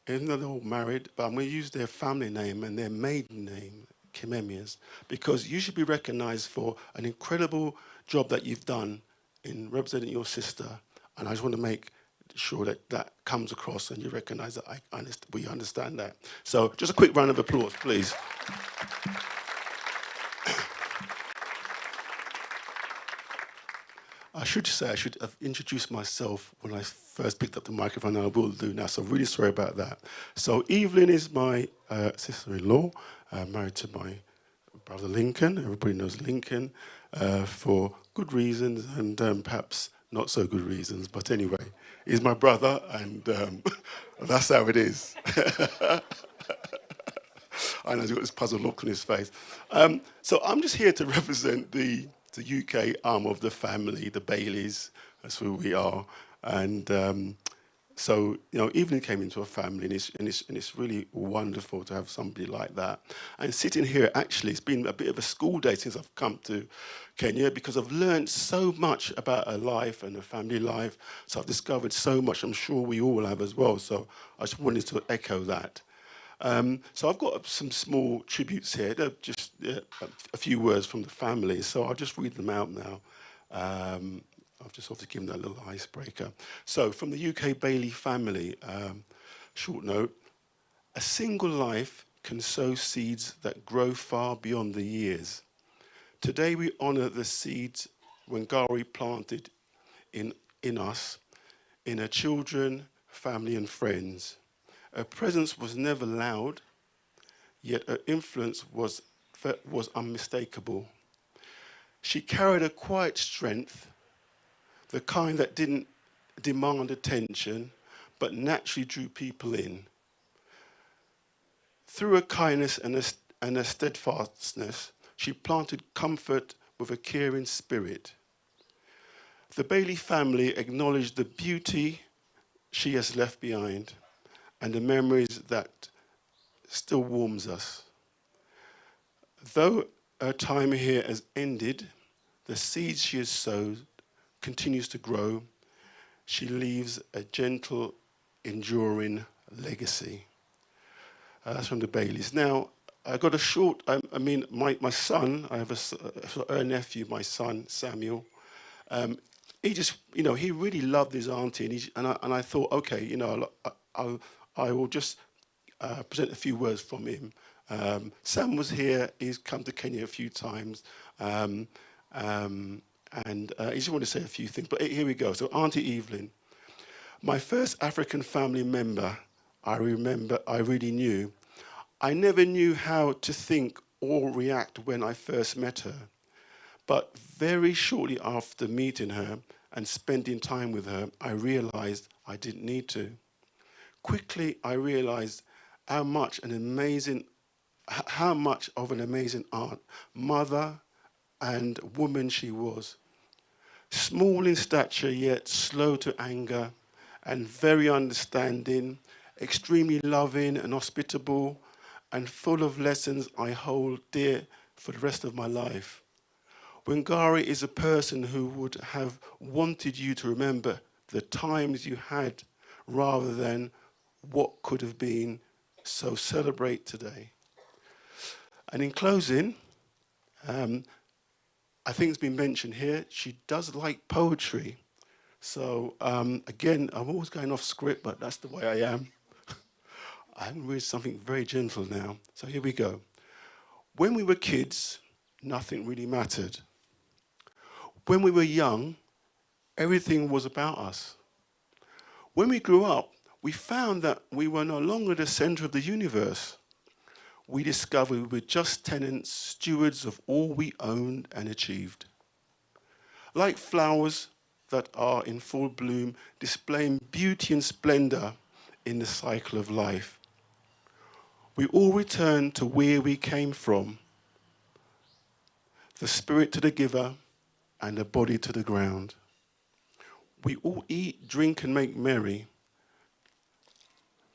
even though they're all married, but I'm going to use their family name and their maiden name, Kimemias, because you should be recognized for an incredible job that you've done in representing your sister. And I just want to make sure that that comes across and you recognize that we understand that. So just a quick round of applause, please. I should have introduced myself when I first picked up the microphone, and I will do now, so really sorry about that. So Evelyn is my sister-in-law, married to my brother Lincoln. Everybody knows Lincoln for good reasons and perhaps not so good reasons, but anyway, he's my brother, and that's how it is. I know he's got this puzzled look on his face. So I'm just here to represent the UK arm of the family, the Baileys. That's who we are. And so, you know, Evelyn came into a family, and it's really wonderful to have somebody like that. And sitting here, actually, it's been a bit of a school day since I've come to Kenya because I've learned so much about her life and her family life. So I've discovered so much. I'm sure we all have as well. So I just wanted to echo that. So I've got some small tributes here. They're just a few words from the family. So I'll just read them out now. I've just obviously given that little icebreaker. So from the UK Bailey family, short note, a single life can sow seeds that grow far beyond the years. Today we honour the seeds Wangari planted in us, in her children, family and friends. Her presence was never loud, yet her influence was unmistakable. She carried a quiet strength, the kind that didn't demand attention, but naturally drew people in. Through her kindness and her steadfastness, she planted comfort with a caring spirit. The Bailey family acknowledged the beauty she has left behind and the memories that still warms us. Though her time here has ended, the seeds she has sowed continues to grow. She leaves a gentle, enduring legacy. That's from the Baileys. Now, I got a short, my son, I have a nephew, my son, Samuel. He just, he really loved his auntie, and I thought, okay, I will just present a few words from him. Sam was here. He's come to Kenya a few times. And he just wanted to say a few things. But here we go. So Auntie Evelyn, my first African family member, I really knew. I never knew how to think or react when I first met her. But very shortly after meeting her and spending time with her, I realized I didn't need to. Quickly, I realized how much of an amazing aunt, mother, and woman she was. Small in stature, yet slow to anger, and very understanding, extremely loving and hospitable, and full of lessons I hold dear for the rest of my life. Wangari is a person who would have wanted you to remember the times you had rather than what could have been. So celebrate today. And in closing, I think it's been mentioned here, she does like poetry. So again, I'm always going off script, but that's the way I am. I'm going to read something very gentle now. So here we go. When we were kids, nothing really mattered. When we were young, everything was about us. When we grew up, we found that we were no longer the center of the universe. We discovered we were just tenants, stewards of all we owned and achieved. Like flowers that are in full bloom, displaying beauty and splendor in the cycle of life. We all return to where we came from, the spirit to the giver and the body to the ground. We all eat, drink, and make merry,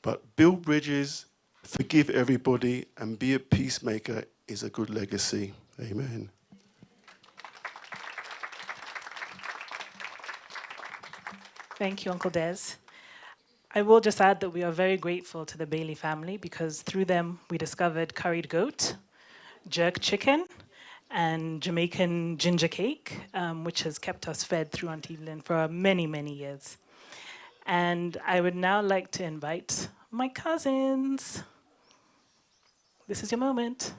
but build bridges, forgive everybody, and be a peacemaker is a good legacy. Amen. Thank you, Uncle Des. I will just add that we are very grateful to the Bailey family because through them we discovered curried goat, jerk chicken, and Jamaican ginger cake, which has kept us fed through Auntie Evelyn for many, many years. And I would now like to invite my cousins. This is your moment.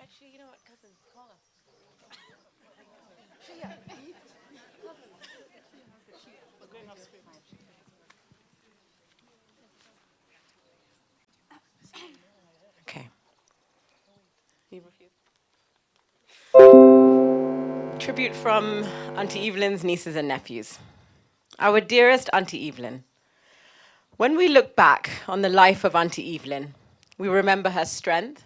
Actually, you know what, cousins, call us. Okay. Tribute from Auntie Evelyn's nieces and nephews. Our dearest Auntie Evelyn. When we look back on the life of Auntie Evelyn, we remember her strength,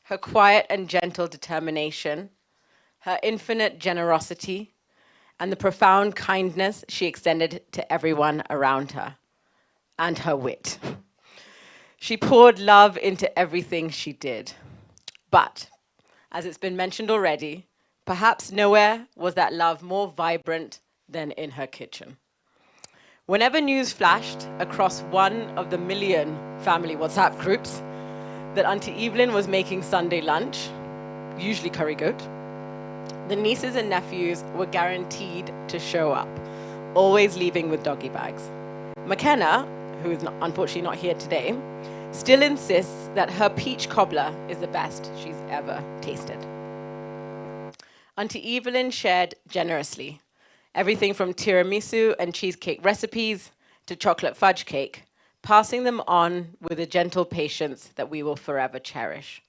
her quiet and gentle determination, her infinite generosity, and the profound kindness she extended to everyone around her, and her wit. She poured love into everything she did. But, as it's been mentioned already, perhaps nowhere was that love more vibrant than in her kitchen. Whenever news flashed across one of the million family WhatsApp groups that Auntie Evelyn was making Sunday lunch, usually curry goat, the nieces and nephews were guaranteed to show up, always leaving with doggy bags. McKenna, who is unfortunately not here today, still insists that her peach cobbler is the best she's ever tasted. Auntie Evelyn shared generously, everything from tiramisu and cheesecake recipes to chocolate fudge cake, passing them on with a gentle patience that we will forever cherish.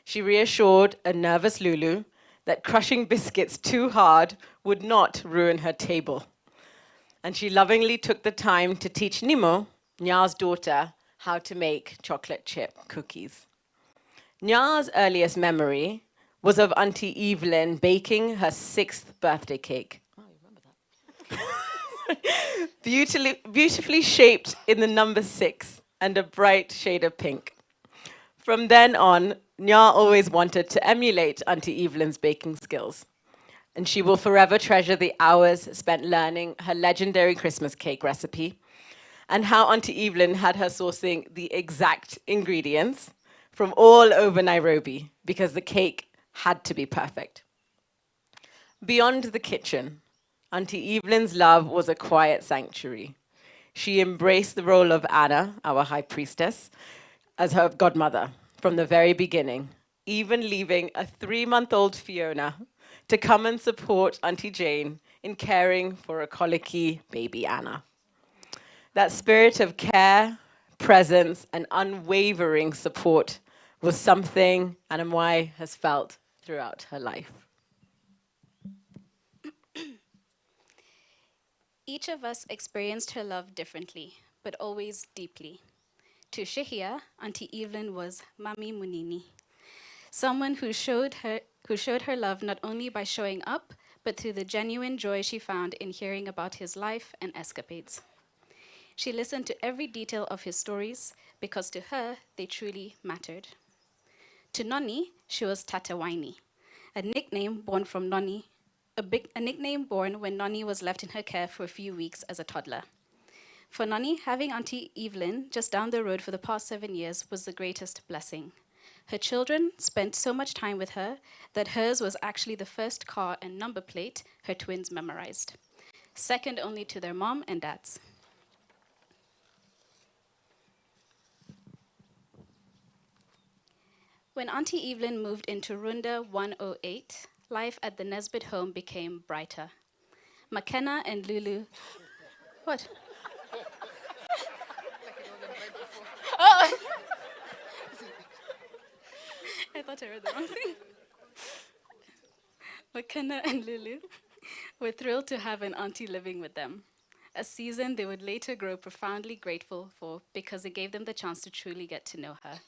She reassured a nervous Lulu that crushing biscuits too hard would not ruin her table. And she lovingly took the time to teach Nimo, Nya's daughter, how to make chocolate chip cookies. Nya's earliest memory was of Auntie Evelyn baking her 6th birthday cake. Oh, you remember that. Beautifully shaped in the number 6 and a bright shade of pink. From then on, Nya always wanted to emulate Auntie Evelyn's baking skills. And she will forever treasure the hours spent learning her legendary Christmas cake recipe and how Auntie Evelyn had her sourcing the exact ingredients from all over Nairobi because the cake had to be perfect. Beyond the kitchen, Auntie Evelyn's love was a quiet sanctuary. She embraced the role of Anna, our high priestess, as her godmother from the very beginning, even leaving a 3-month-old Fiona to come and support Auntie Jane in caring for a colicky baby Anna. That spirit of care, presence, and unwavering support was something Anna Mwai has felt throughout her life. Each of us experienced her love differently, but always deeply. To Shehia, Auntie Evelyn was Mami Munini, someone who showed her love not only by showing up, but through the genuine joy she found in hearing about his life and escapades. She listened to every detail of his stories because to her, they truly mattered. To Nonny, she was Tatawaini, a nickname born from Nonny, a nickname born when Nonny was left in her care for a few weeks as a toddler. For Nonny, having Auntie Evelyn just down the road for the past 7 years was the greatest blessing. Her children spent so much time with her that hers was actually the first car and number plate her twins memorized, second only to their mom and dad's. When Auntie Evelyn moved into Runda 108, life at the Nesbitt home became brighter. McKenna and Lulu. What? Oh! I thought I heard the wrong thing. McKenna and Lulu were thrilled to have an auntie living with them, a season they would later grow profoundly grateful for because it gave them the chance to truly get to know her.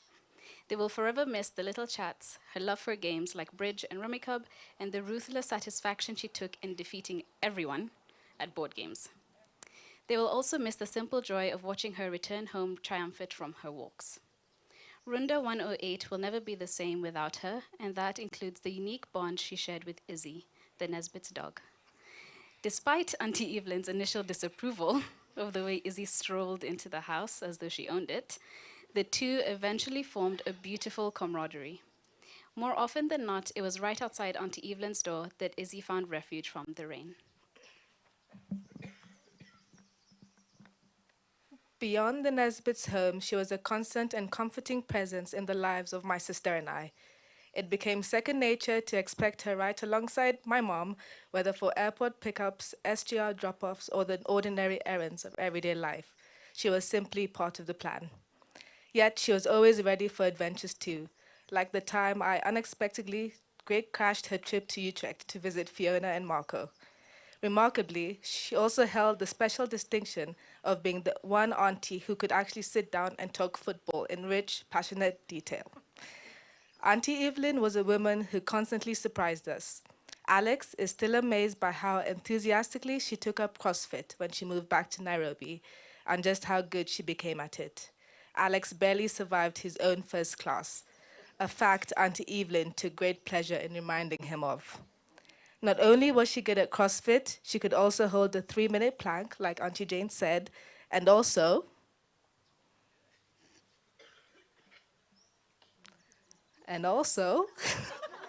They will forever miss the little chats, her love for games like bridge and rummikub, and the ruthless satisfaction she took in defeating everyone at board games. They will also miss the simple joy of watching her return home triumphant from her walks. Runda 108 will never be the same without her, and that includes the unique bond she shared with Izzy, the Nesbitt's dog. Despite Auntie Evelyn's initial disapproval of the way Izzy strolled into the house as though she owned it, the two eventually formed a beautiful camaraderie. More often than not, it was right outside Auntie Evelyn's door that Izzy found refuge from the rain. Beyond the Nesbitt's home, she was a constant and comforting presence in the lives of my sister and I. It became second nature to expect her right alongside my mom, whether for airport pickups, SGR drop-offs, or the ordinary errands of everyday life. She was simply part of the plan. Yet she was always ready for adventures too, like the time I unexpectedly great crashed her trip to Utrecht to visit Fiona and Marco. Remarkably, she also held the special distinction of being the one auntie who could actually sit down and talk football in rich, passionate detail. Auntie Evelyn was a woman who constantly surprised us. Alex is still amazed by how enthusiastically she took up CrossFit when she moved back to Nairobi, and just how good she became at it. Alex barely survived his own first class, a fact Auntie Evelyn took great pleasure in reminding him of. Not only was she good at CrossFit, she could also hold a 3-minute plank, like Auntie Jane said, and also,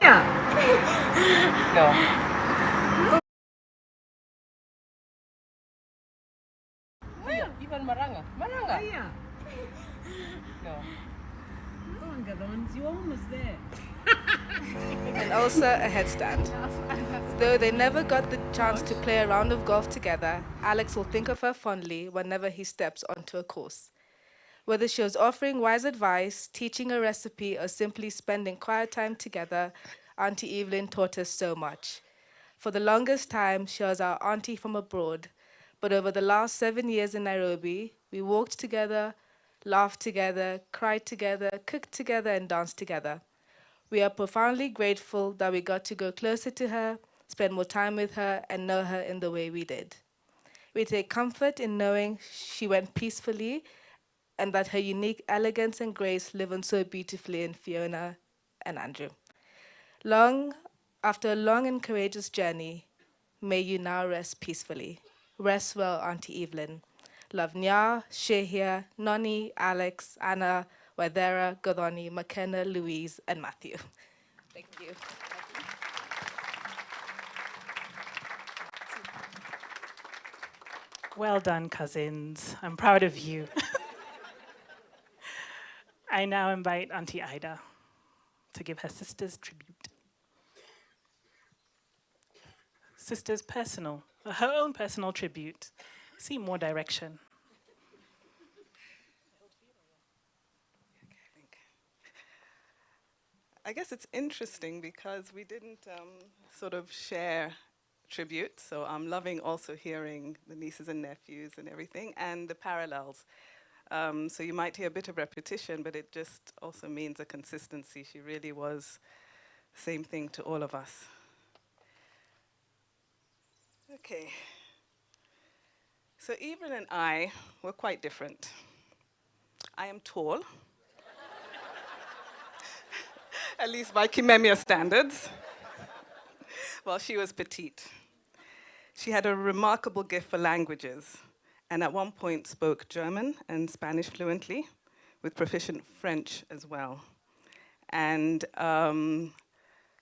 yeah. No. Even Maranga. Maranga. Yeah. No. You're almost there. And also a headstand. Though they never got the chance to play a round of golf together, Alex will think of her fondly whenever he steps onto a course. Whether she was offering wise advice, teaching a recipe, or simply spending quiet time together, Auntie Evelyn taught us so much. For the longest time, she was our auntie from abroad, but over the last 7 years in Nairobi, we walked together, laughed together, cried together, cooked together, and danced together. We are profoundly grateful that we got to go closer to her, spend more time with her, and know her in the way we did. We take comfort in knowing she went peacefully and that her unique elegance and grace live on so beautifully in Fiona and Andrew. After a long and courageous journey, may you now rest peacefully. Rest well, Auntie Evelyn. Love Nya, Shehia, Noni, Alex, Anna, Wadera, Godoni, McKenna, Louise, and Matthew. Thank you. Well done, cousins. I'm proud of you. I now invite Auntie Ida to give her sister's tribute. Sister's personal, her own personal tribute. See more direction. I guess it's interesting because we didn't sort of share tribute, so I'm loving also hearing the nieces and nephews and everything, and the parallels. So you might hear a bit of repetition, but it just also means a consistency. She really was same thing to all of us. Okay. So Evelyn and I were quite different. I am tall, at least by Kimemia standards, while she was petite. She had a remarkable gift for languages, and at one point spoke German and Spanish fluently, with proficient French as well. And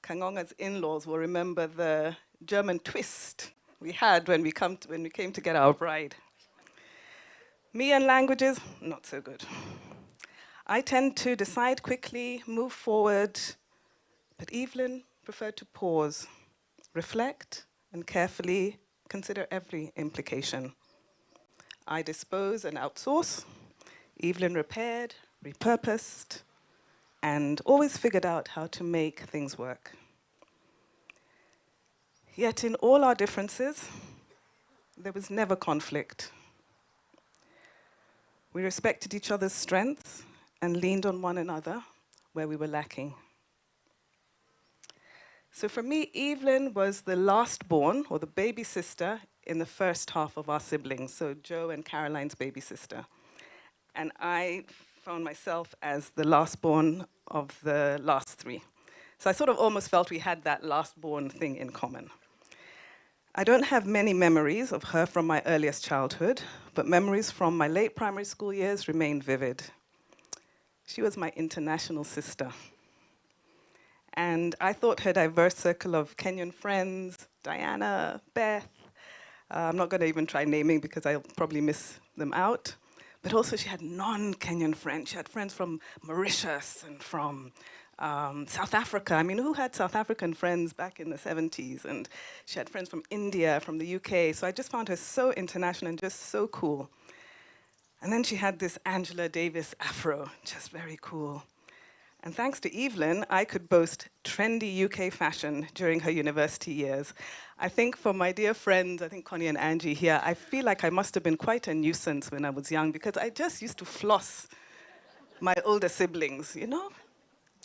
Kangonga's in-laws will remember the German twist we had when we came to get our bride. Me and languages, not so good. I tend to decide quickly, move forward, but Evelyn preferred to pause, reflect, and carefully consider every implication. I dispose and outsource. Evelyn repaired, repurposed, and always figured out how to make things work. Yet in all our differences, there was never conflict. We respected each other's strengths and leaned on one another where we were lacking. So for me, Evelyn was the last born, or the baby sister, in the first half of our siblings, so Joe and Caroline's baby sister. And I found myself as the last born of the last three. So I sort of almost felt we had that last born thing in common. I don't have many memories of her from my earliest childhood, but memories from my late primary school years remain vivid. She was my international sister. And I thought her diverse circle of Kenyan friends, Diana, Beth, I'm not going to even try naming because I'll probably miss them out, but also she had non-Kenyan friends. She had friends from Mauritius and from South Africa. I mean, who had South African friends back in the 70s? And she had friends from India, from the UK. So I just found her so international and just so cool. And then she had this Angela Davis afro, just very cool. And thanks to Evelyn, I could boast trendy UK fashion during her university years. I think for my dear friends, I think Connie and Angie here, I feel like I must have been quite a nuisance when I was young because I just used to floss my older siblings, you know?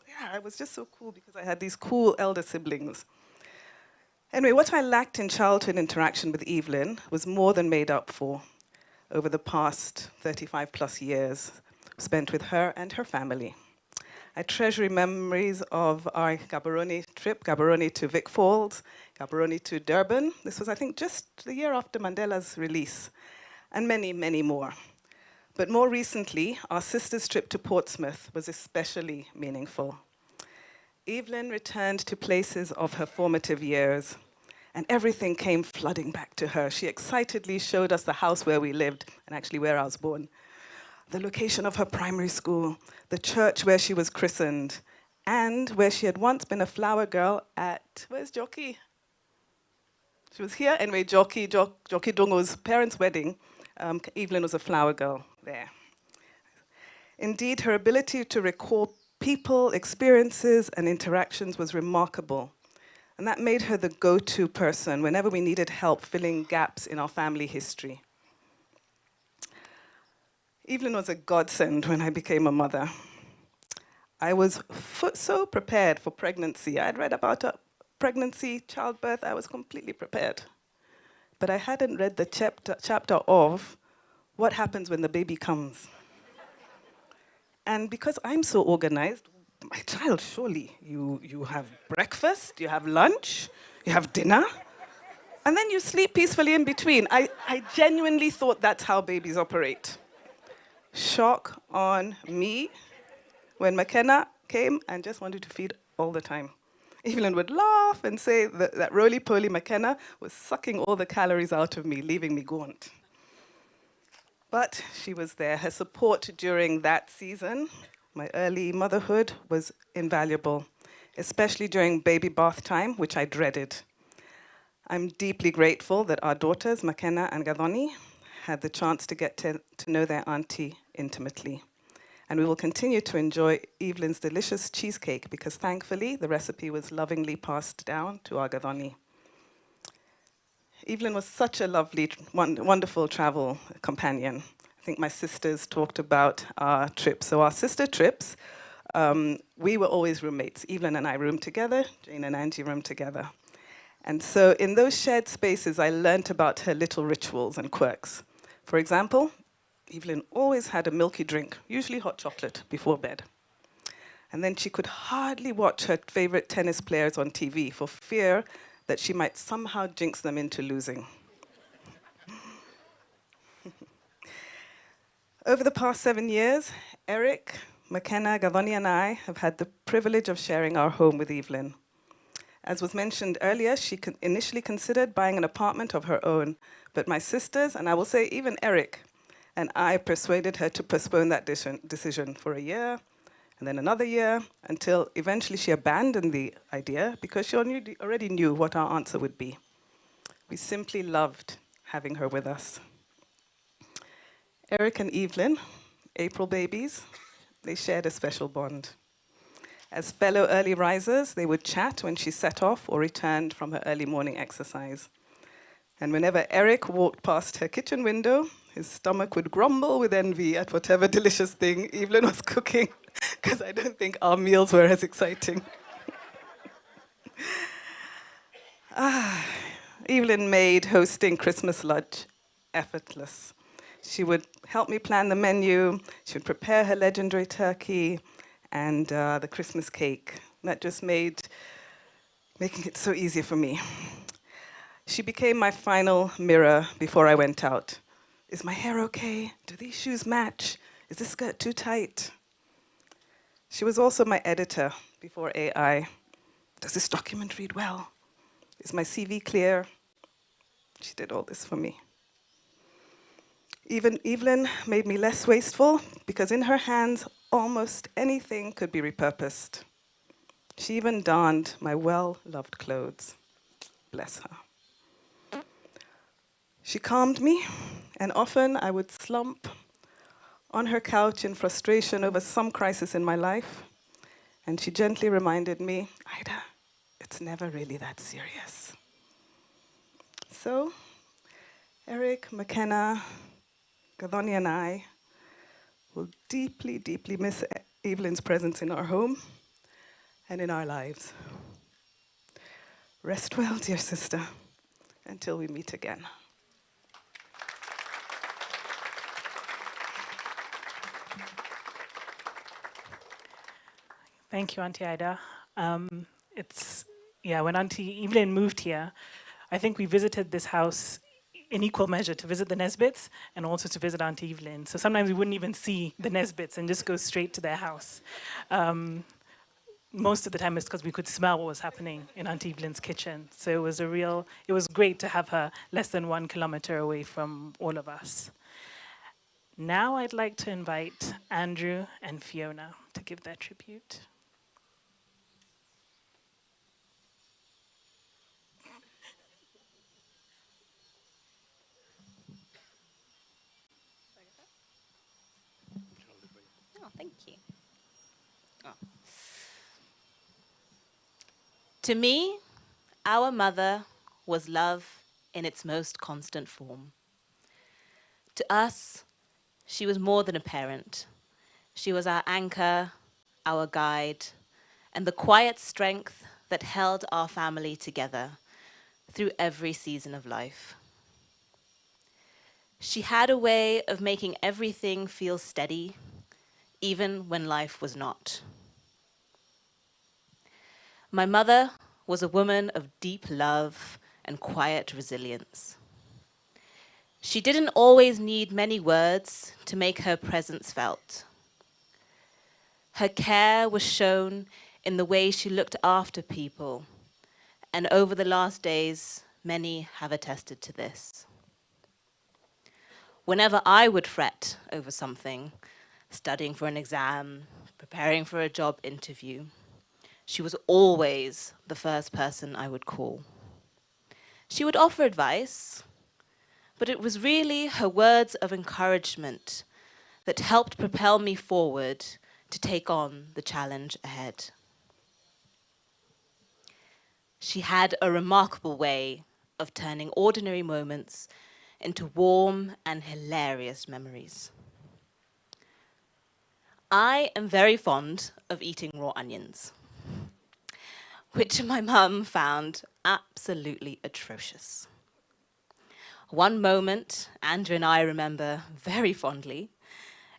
Yeah, I was just so cool because I had these cool elder siblings. Anyway, what I lacked in childhood interaction with Evelyn was more than made up for over the past 35 plus years spent with her and her family. I treasure memories of our Gaborone trip, Gaborone to Vic Falls, Gaborone to Durban. This was, I think, just the year after Mandela's release, and many, many more. But more recently, our sister's trip to Portsmouth was especially meaningful. Evelyn returned to places of her formative years, and everything came flooding back to her. She excitedly showed us the house where we lived, and actually where I was born, the location of her primary school, the church where she was christened, and where she had once been a flower girl at, where's Jockey? She was here, anyway, Jockey Dongo's parents' wedding. Evelyn was a flower girl there. Indeed, her ability to recall people, experiences, and interactions was remarkable. And that made her the go-to person whenever we needed help filling gaps in our family history. Evelyn was a godsend when I became a mother. I was so prepared for pregnancy. I had read about pregnancy, childbirth. I was completely prepared. But I hadn't read the chapter of what happens when the baby comes. And because I'm so organized, my child, surely you have breakfast, you have lunch, you have dinner, and then you sleep peacefully in between. I genuinely thought that's how babies operate. Shock on me when McKenna came and just wanted to feed all the time. Evelyn would laugh and say that roly-poly McKenna was sucking all the calories out of me, leaving me gaunt. But she was there. Her support during that season, my early motherhood, was invaluable, especially during baby bath time, which I dreaded. I'm deeply grateful that our daughters, McKenna and Gathoni, had the chance to get to know their auntie intimately. And we will continue to enjoy Evelyn's delicious cheesecake because thankfully the recipe was lovingly passed down to our Gathoni. Evelyn was such a lovely, wonderful travel companion. I think my sisters talked about our trips. So our sister trips, we were always roommates. Evelyn and I roomed together, Jane and Angie roomed together. And so in those shared spaces, I learned about her little rituals and quirks. For example, Evelyn always had a milky drink, usually hot chocolate, before bed. And then she could hardly watch her favorite tennis players on TV for fear that she might somehow jinx them into losing. Over the past 7 years, Eric, McKenna, Gavoni, and I have had the privilege of sharing our home with Evelyn. As was mentioned earlier, she initially considered buying an apartment of her own, but my sisters, and I will say even Eric, and I persuaded her to postpone that decision for a year, and then another year, until eventually she abandoned the idea because she already knew what our answer would be. We simply loved having her with us. Eric and Evelyn, April babies, they shared a special bond. As fellow early risers, they would chat when she set off or returned from her early morning exercise. And whenever Eric walked past her kitchen window, his stomach would grumble with envy at whatever delicious thing Evelyn was cooking, because I don't think our meals were as exciting. Evelyn made hosting Christmas lunch effortless. She would help me plan the menu, she would prepare her legendary turkey, and the Christmas cake. That just making it so easy for me. She became my final mirror before I went out. Is my hair okay? Do these shoes match? Is this skirt too tight? She was also my editor before AI. Does this document read well? Is my CV clear? She did all this for me. Even Evelyn made me less wasteful because in her hands, almost anything could be repurposed. She even darned my well-loved clothes. Bless her. She calmed me, and often I would slump on her couch in frustration over some crisis in my life, and she gently reminded me, Ida, it's never really that serious. So, Eric, McKenna, Gavoni, and I will deeply, deeply miss Evelyn's presence in our home and in our lives. Rest well, dear sister, until we meet again. Thank you, Auntie Ida. When Auntie Evelyn moved here, I think we visited this house in equal measure to visit the Nesbits and also to visit Auntie Evelyn. So sometimes we wouldn't even see the Nesbits and just go straight to their house. Most of the time it's because we could smell what was happening in Auntie Evelyn's kitchen. So it was great to have her less than 1 kilometer away from all of us. Now I'd like to invite Andrew and Fiona to give their tribute. Oh, thank you. Oh. To me, our mother was love in its most constant form. To us, she was more than a parent. She was our anchor, our guide, and the quiet strength that held our family together through every season of life. She had a way of making everything feel steady, even when life was not. My mother was a woman of deep love and quiet resilience. She didn't always need many words to make her presence felt. Her care was shown in the way she looked after people, and over the last days, many have attested to this. Whenever I would fret over something, studying for an exam, preparing for a job interview, she was always the first person I would call. She would offer advice, but it was really her words of encouragement that helped propel me forward to take on the challenge ahead. She had a remarkable way of turning ordinary moments into warm and hilarious memories. I am very fond of eating raw onions, which my mum found absolutely atrocious. One moment Andrew and I remember very fondly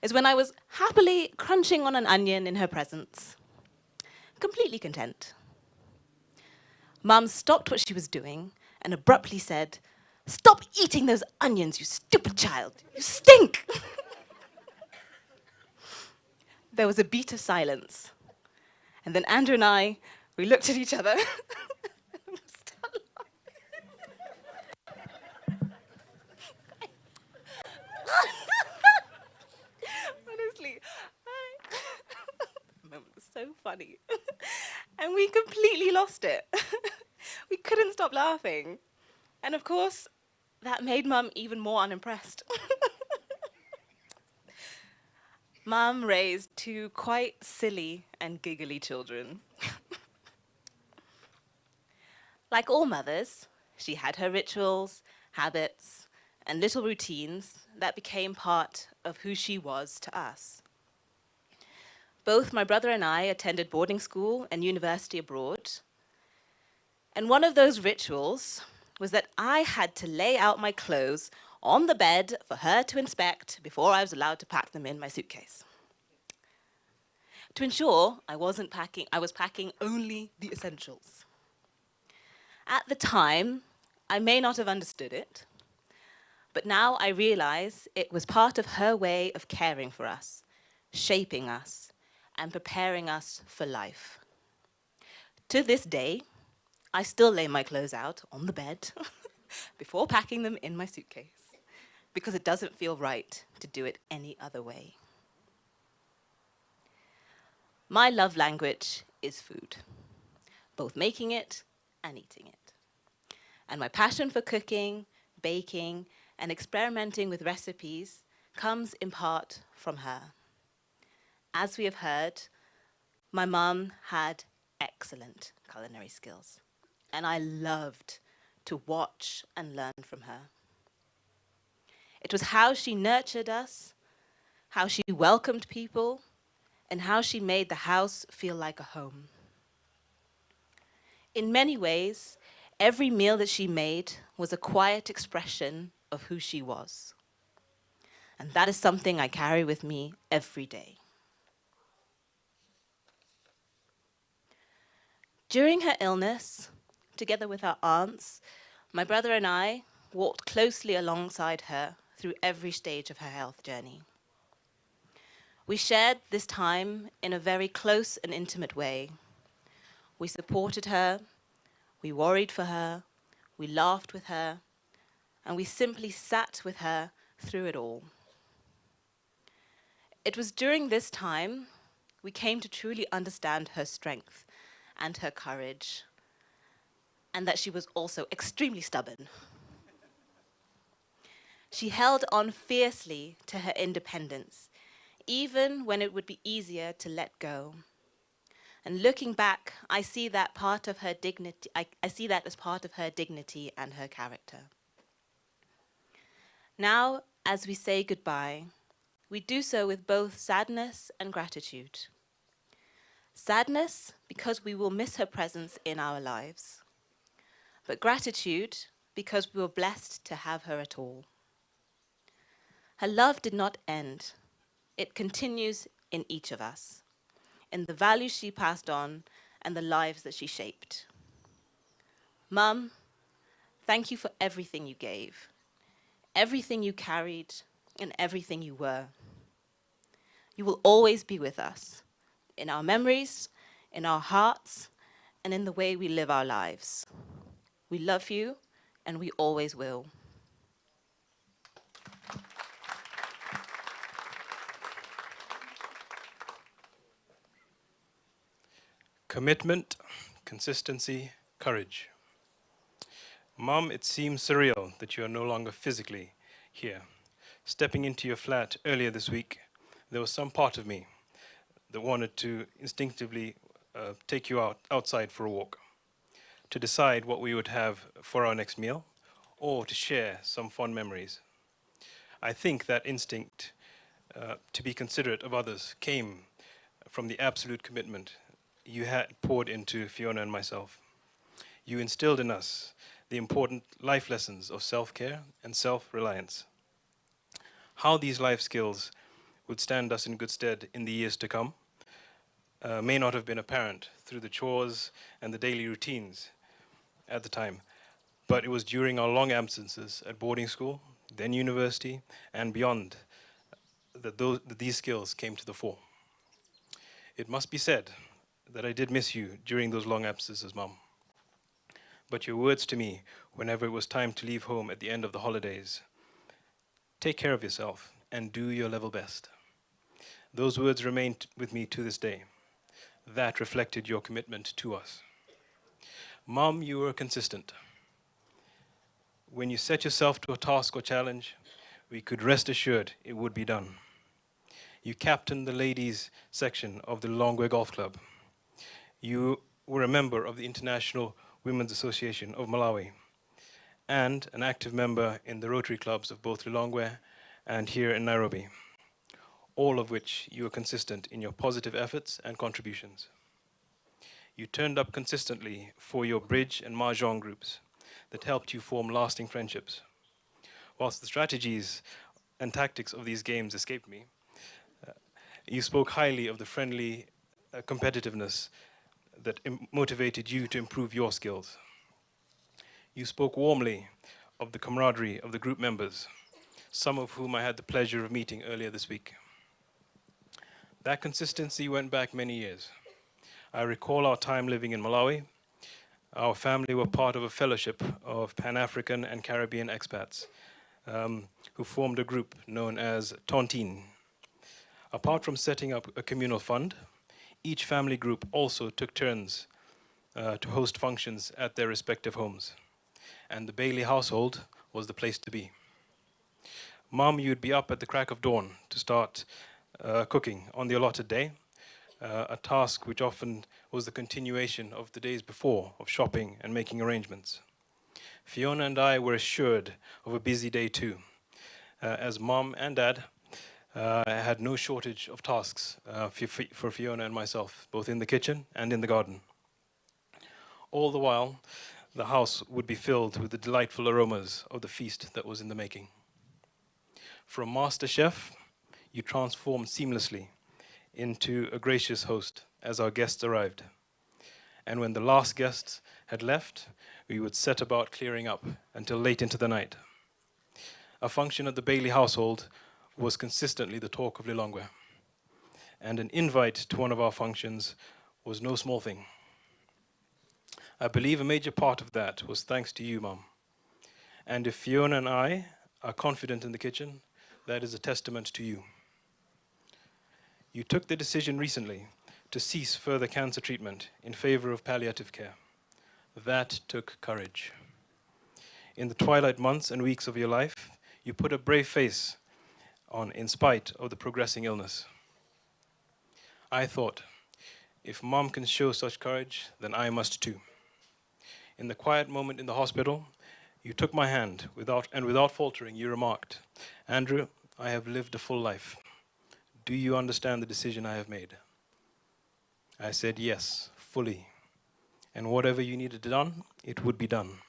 is when I was happily crunching on an onion in her presence, completely content. Mum stopped what she was doing and abruptly said, "Stop eating those onions, you stupid child. You stink." There was a beat of silence. And then Andrew and I, we looked at each other. Honestly, the moment was so funny. And we completely lost it. We couldn't stop laughing. And of course, that made Mum even more unimpressed. Mum raised two quite silly and giggly children. Like all mothers, she had her rituals, habits, and little routines that became part of who she was to us. Both my brother and I attended boarding school and university abroad. And one of those rituals was that I had to lay out my clothes on the bed for her to inspect before I was allowed to pack them in my suitcase. To ensure I was packing only the essentials. At the time, I may not have understood it, but now I realize it was part of her way of caring for us, shaping us, and preparing us for life. To this day, I still lay my clothes out on the bed before packing them in my suitcase, because it doesn't feel right to do it any other way. My love language is food, both making it and eating it. And my passion for cooking, baking, and experimenting with recipes comes in part from her. As we have heard, my mum had excellent culinary skills, and I loved to watch and learn from her. It was how she nurtured us, how she welcomed people, and how she made the house feel like a home. In many ways, every meal that she made was a quiet expression of who she was. And that is something I carry with me every day. During her illness, together with our aunts, my brother and I walked closely alongside her through every stage of her health journey. We shared this time in a very close and intimate way. We supported her, we worried for her, we laughed with her, and we simply sat with her through it all. It was during this time we came to truly understand her strength and her courage, and that she was also extremely stubborn. She held on fiercely to her independence, even when it would be easier to let go. And looking back, I see that part of her dignity. I see that as part of her dignity and her character. Now, as we say goodbye, we do so with both sadness and gratitude. Sadness, because we will miss her presence in our lives, but gratitude, because we were blessed to have her at all. Her love did not end. It continues in each of us, in the values she passed on and the lives that she shaped. Mum, thank you for everything you gave, everything you carried, and everything you were. You will always be with us, in our memories, in our hearts, and in the way we live our lives. We love you, and we always will. Commitment, consistency, courage. Mom, it seems surreal that you are no longer physically here. Stepping into your flat earlier this week, there was some part of me that wanted to instinctively take you outside for a walk, to decide what we would have for our next meal, or to share some fond memories. I think that instinct to be considerate of others came from the absolute commitment you had poured into Fiona and myself. You instilled in us the important life lessons of self-care and self-reliance. How these life skills would stand us in good stead in the years to come may not have been apparent through the chores and the daily routines at the time, but it was during our long absences at boarding school, then university, and beyond that these skills came to the fore. It must be said that I did miss you during those long absences, Mum. But your words to me, whenever it was time to leave home at the end of the holidays, take care of yourself and do your level best. Those words remain with me to this day. That reflected your commitment to us. Mom, you were consistent. When you set yourself to a task or challenge, we could rest assured it would be done. You captained the ladies section of the Lilongwe Golf Club. You were a member of the International Women's Association of Malawi and an active member in the Rotary clubs of both Lilongwe and here in Nairobi, all of which you were consistent in your positive efforts and contributions. You turned up consistently for your bridge and mahjong groups that helped you form lasting friendships. Whilst the strategies and tactics of these games escaped me, you spoke highly of the friendly competitiveness that motivated you to improve your skills. You spoke warmly of the camaraderie of the group members, some of whom I had the pleasure of meeting earlier this week. That consistency went back many years. I recall our time living in Malawi. Our family were part of a fellowship of Pan-African and Caribbean expats who formed a group known as Tontine. Apart from setting up a communal fund, each family group also took turns to host functions at their respective homes. And the Bailey household was the place to be. Mom, you'd be up at the crack of dawn to start cooking on the allotted day, a task which often was the continuation of the days before of shopping and making arrangements. Fiona and I were assured of a busy day too, as Mom and Dad had no shortage of tasks for Fiona and myself, both in the kitchen and in the garden. All the while, the house would be filled with the delightful aromas of the feast that was in the making. From master chef, you transformed seamlessly into a gracious host as our guests arrived. And when the last guests had left, we would set about clearing up until late into the night. A function at the Bailey household was consistently the talk of Lilongwe, and an invite to one of our functions was no small thing. I believe a major part of that was thanks to you, Mum. And if Fiona and I are confident in the kitchen, that is a testament to you. You took the decision recently to cease further cancer treatment in favor of palliative care. That took courage. In the twilight months and weeks of your life, you put a brave face on in spite of the progressing illness. I thought, if Mom can show such courage, then I must too. In the quiet moment in the hospital, you took my hand without faltering, you remarked, "Andrew, I have lived a full life. Do you understand the decision I have made?" I said yes, fully. And whatever you needed done, it would be done.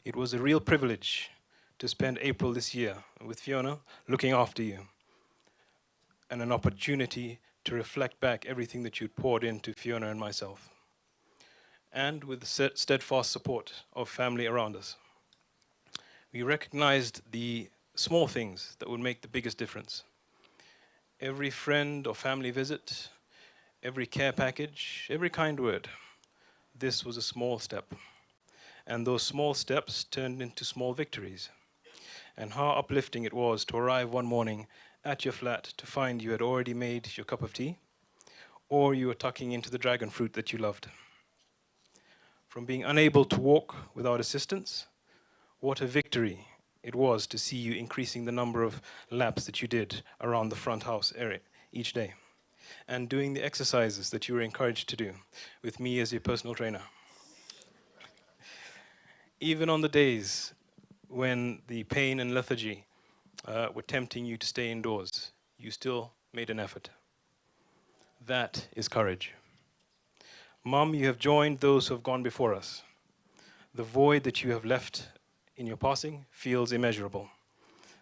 It was a real privilege to spend April this year with Fiona looking after you, and an opportunity to reflect back everything that you'd poured into Fiona and myself, and with the steadfast support of family around us. We recognized the small things that would make the biggest difference. Every friend or family visit, every care package, every kind word. This was a small step. And those small steps turned into small victories. And how uplifting it was to arrive one morning at your flat to find you had already made your cup of tea, or you were tucking into the dragon fruit that you loved. From being unable to walk without assistance, what a victory it was to see you increasing the number of laps that you did around the front house area each day, and doing the exercises that you were encouraged to do with me as your personal trainer. Even on the days when the pain and lethargy were tempting you to stay indoors, you still made an effort. That is courage. Mom, you have joined those who have gone before us. The void that you have left in your passing feels immeasurable.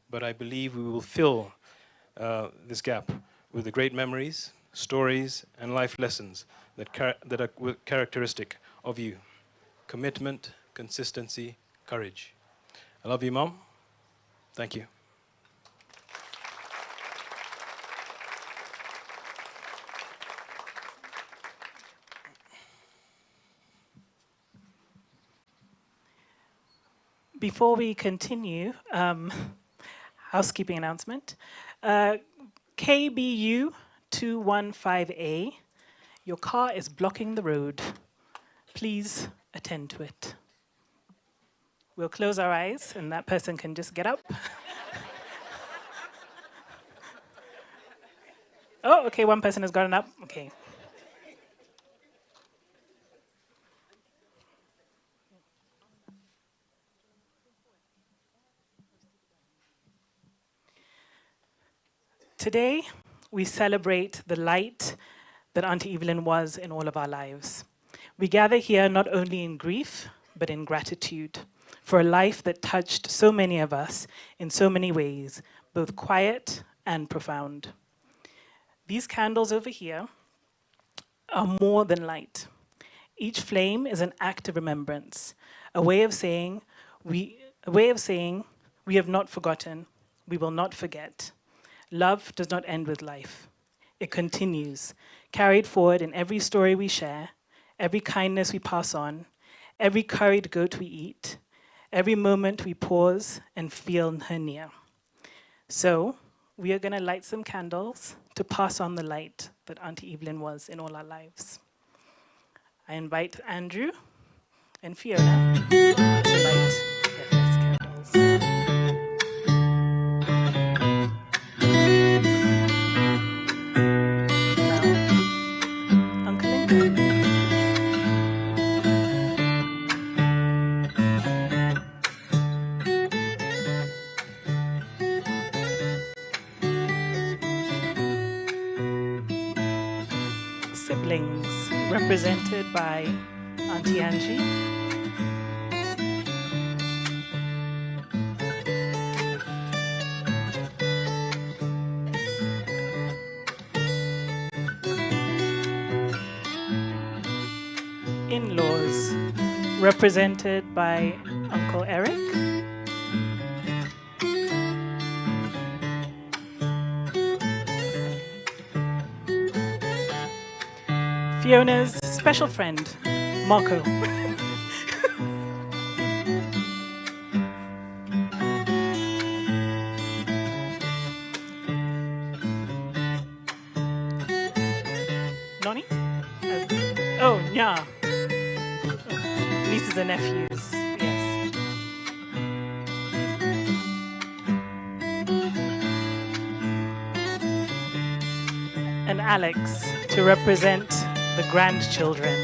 But I believe we will fill this gap with the great memories, stories, and life lessons that are characteristic of you. Commitment, consistency, courage. I love you, Mom. Thank you. Before we continue, housekeeping announcement. KBU 215A, your car is blocking the road. Please attend to it. We'll close our eyes and that person can just get up. Oh, okay, one person has gotten up. Okay. Today, we celebrate the light that Auntie Evelyn was in all of our lives. We gather here not only in grief, but in gratitude for a life that touched so many of us in so many ways, both quiet and profound. These candles over here are more than light. Each flame is an act of remembrance, a way of saying we have not forgotten, we will not forget. Love does not end with life. It continues, carried forward in every story we share, every kindness we pass on, every curried goat we eat, every moment we pause and feel her near. So, we are going to light some candles to pass on the light that Auntie Evelyn was in all our lives. I invite Andrew and Fiona to light their first candles. Siblings, represented by Auntie Angie. In-laws, represented by Uncle Eric. Fiona's special friend, Marco. Noni? Oh, yeah. Nieces and nephews, yes. And Alex to represent the grandchildren.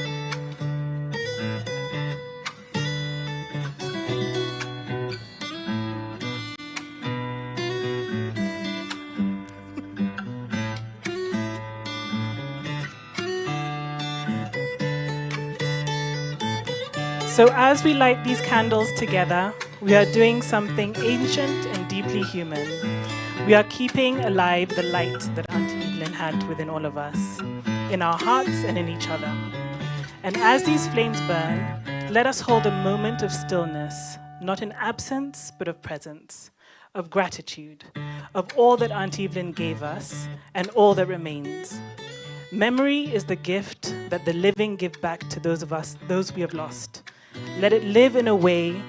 So as we light these candles together, we are doing something ancient and deeply human. We are keeping alive the light that Auntie Evelyn had within all of us, in our hearts and in each other. And as these flames burn, let us hold a moment of stillness, not in absence, but of presence, of gratitude, of all that Auntie Evelyn gave us and all that remains. Memory is the gift that the living give back to those we have lost. Let it live in a way,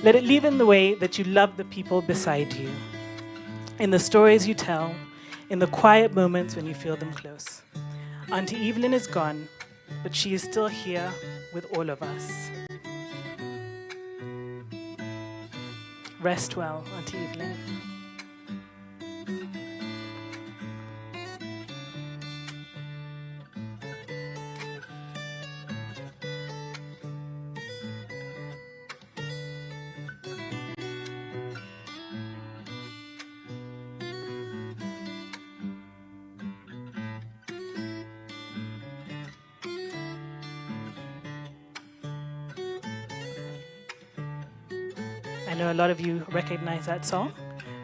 let it live in the way that you love the people beside you, in the stories you tell, in the quiet moments when you feel them close. Auntie Evelyn is gone, but she is still here with all of us. Rest well, Auntie Evelyn. I know a lot of you recognize that song,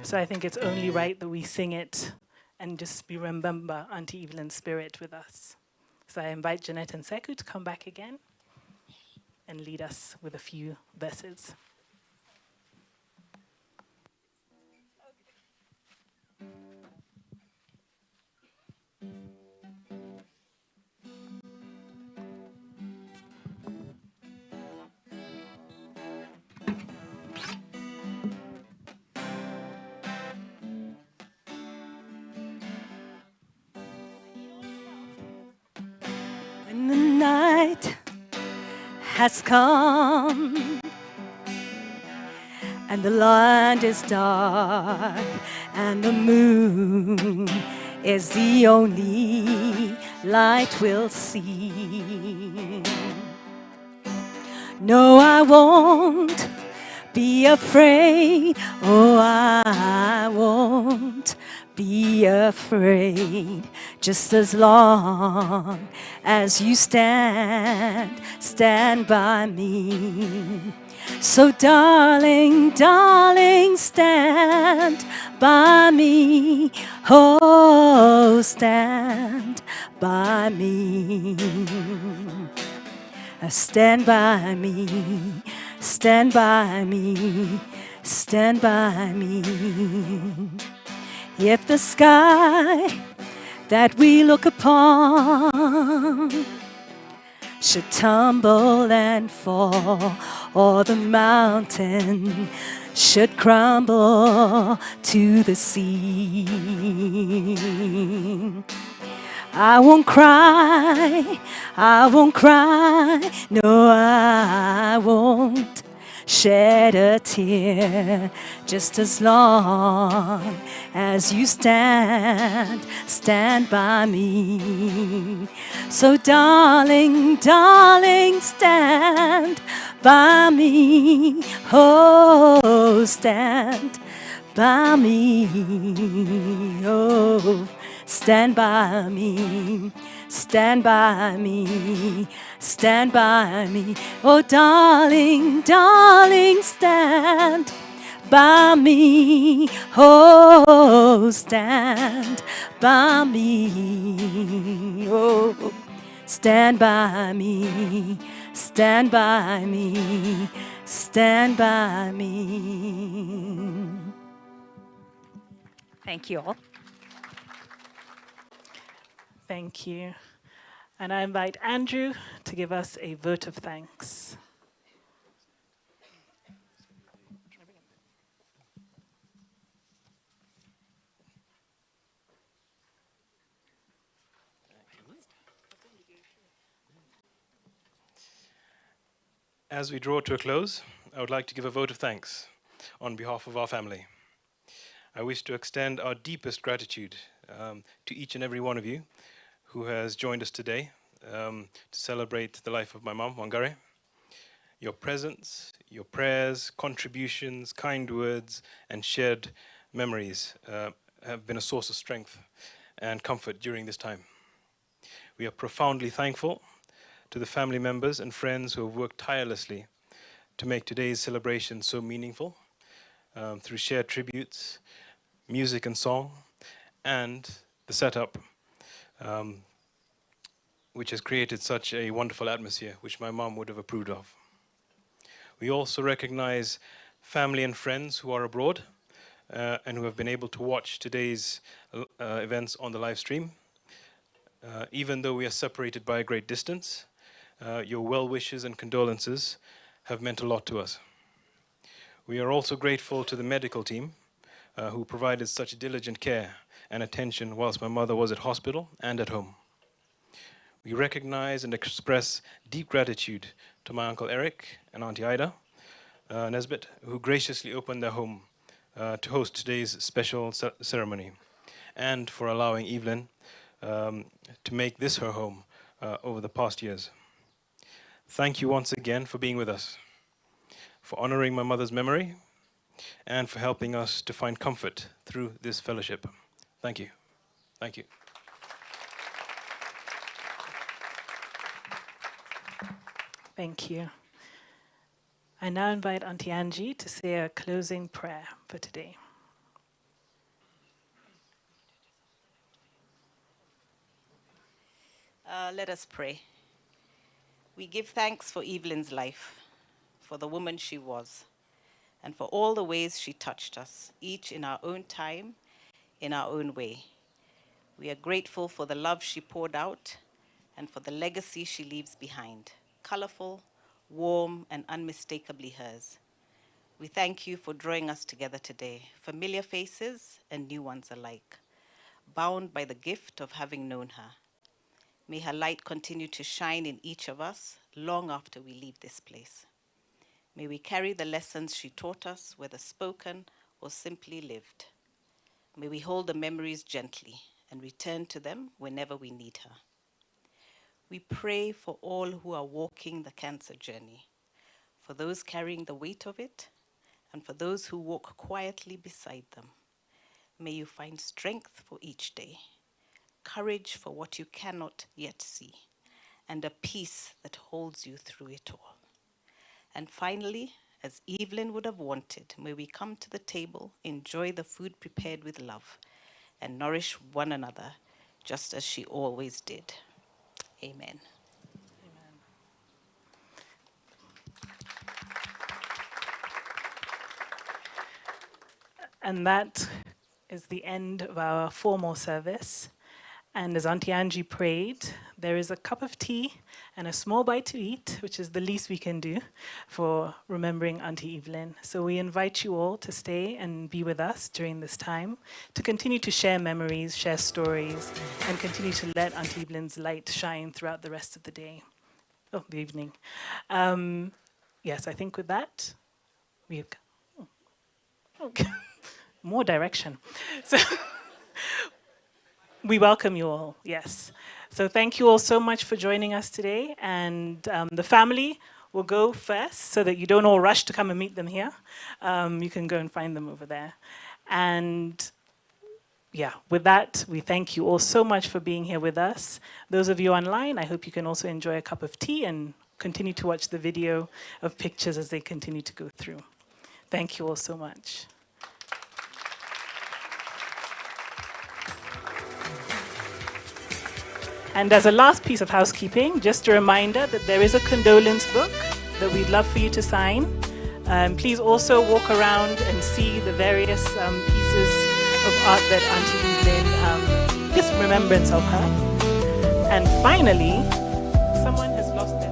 so I think it's only right that we sing it and just remember Auntie Evelyn's spirit with us. So I invite Jeanette and Seku to come back again and lead us with a few verses. When the night has come and the land is dark and the moon is the only light we'll see. No, I won't be afraid. Oh, I won't be afraid. Just as long as you stand by me. So darling, darling, stand by me. Oh, stand by me. Stand by me, stand by me, stand by me. If the sky that we look upon should tumble and fall, or the mountain should crumble to the sea, I won't cry, I won't cry, no, I won't shed a tear, just as long as you stand by me. So darling, darling, stand by me, oh, stand by me, oh, stand by me, stand by me, stand by me. Oh, darling, darling, stand by me. Oh, stand by me. Oh, stand by me, stand by me, stand by me. Thank you all. Thank you. And I invite Andrew to give us a vote of thanks. As we draw to a close, I would like to give a vote of thanks on behalf of our family. I wish to extend our deepest gratitude to each and every one of you who has joined us today to celebrate the life of my mom, Wangari. Your presence, your prayers, contributions, kind words, and shared memories have been a source of strength and comfort during this time. We are profoundly thankful to the family members and friends who have worked tirelessly to make today's celebration so meaningful through shared tributes, music and song, and the setup which has created such a wonderful atmosphere, which my mom would have approved of. We also recognize family and friends who are abroad and who have been able to watch today's events on the live stream. Even though we are separated by a great distance, your well wishes and condolences have meant a lot to us. We are also grateful to the medical team who provided such diligent care and attention whilst my mother was at hospital and at home. We recognize and express deep gratitude to my Uncle Eric and Auntie Ida Nesbitt, who graciously opened their home to host today's special ceremony, and for allowing Evelyn to make this her home over the past years. Thank you once again for being with us, for honoring my mother's memory, and for helping us to find comfort through this fellowship. Thank you. Thank you. Thank you. I now invite Auntie Angie to say a closing prayer for today. Let us pray. We give thanks for Evelyn's life, for the woman she was, and for all the ways she touched us, each in our own time, in our own way. We are grateful for the love she poured out and for the legacy she leaves behind, colorful, warm, and unmistakably hers. We thank you for drawing us together today, familiar faces and new ones alike, bound by the gift of having known her. May her light continue to shine in each of us long after we leave this place. May we carry the lessons she taught us, whether spoken or simply lived. May we hold the memories gently and return to them whenever we need her. We pray for all who are walking the cancer journey, for those carrying the weight of it, and for those who walk quietly beside them. May you find strength for each day, courage for what you cannot yet see, and a peace that holds you through it all. And finally, as Evelyn would have wanted, may we come to the table, enjoy the food prepared with love, and nourish one another just as she always did. Amen. And that is the end of our formal service. And as Auntie Angie prayed, there is a cup of tea and a small bite to eat, which is the least we can do for remembering Auntie Evelyn. So we invite you all to stay and be with us during this time, to continue to share memories, share stories, and continue to let Auntie Evelyn's light shine throughout the rest of the day, the evening. Yes, I think with that, we've more direction. So we welcome you all, yes. So thank you all so much for joining us today. And the family will go first so that you don't all rush to come and meet them here. You can go and find them over there. And yeah, with that, we thank you all so much for being here with us. Those of you online, I hope you can also enjoy a cup of tea and continue to watch the video of pictures as they continue to go through. Thank you all so much. And as a last piece of housekeeping, just a reminder that there is a condolence book that we'd love for you to sign. Please also walk around and see the various pieces of art that Auntie Evelyn, just remembrance of her. And finally, someone has lost their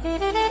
Hey.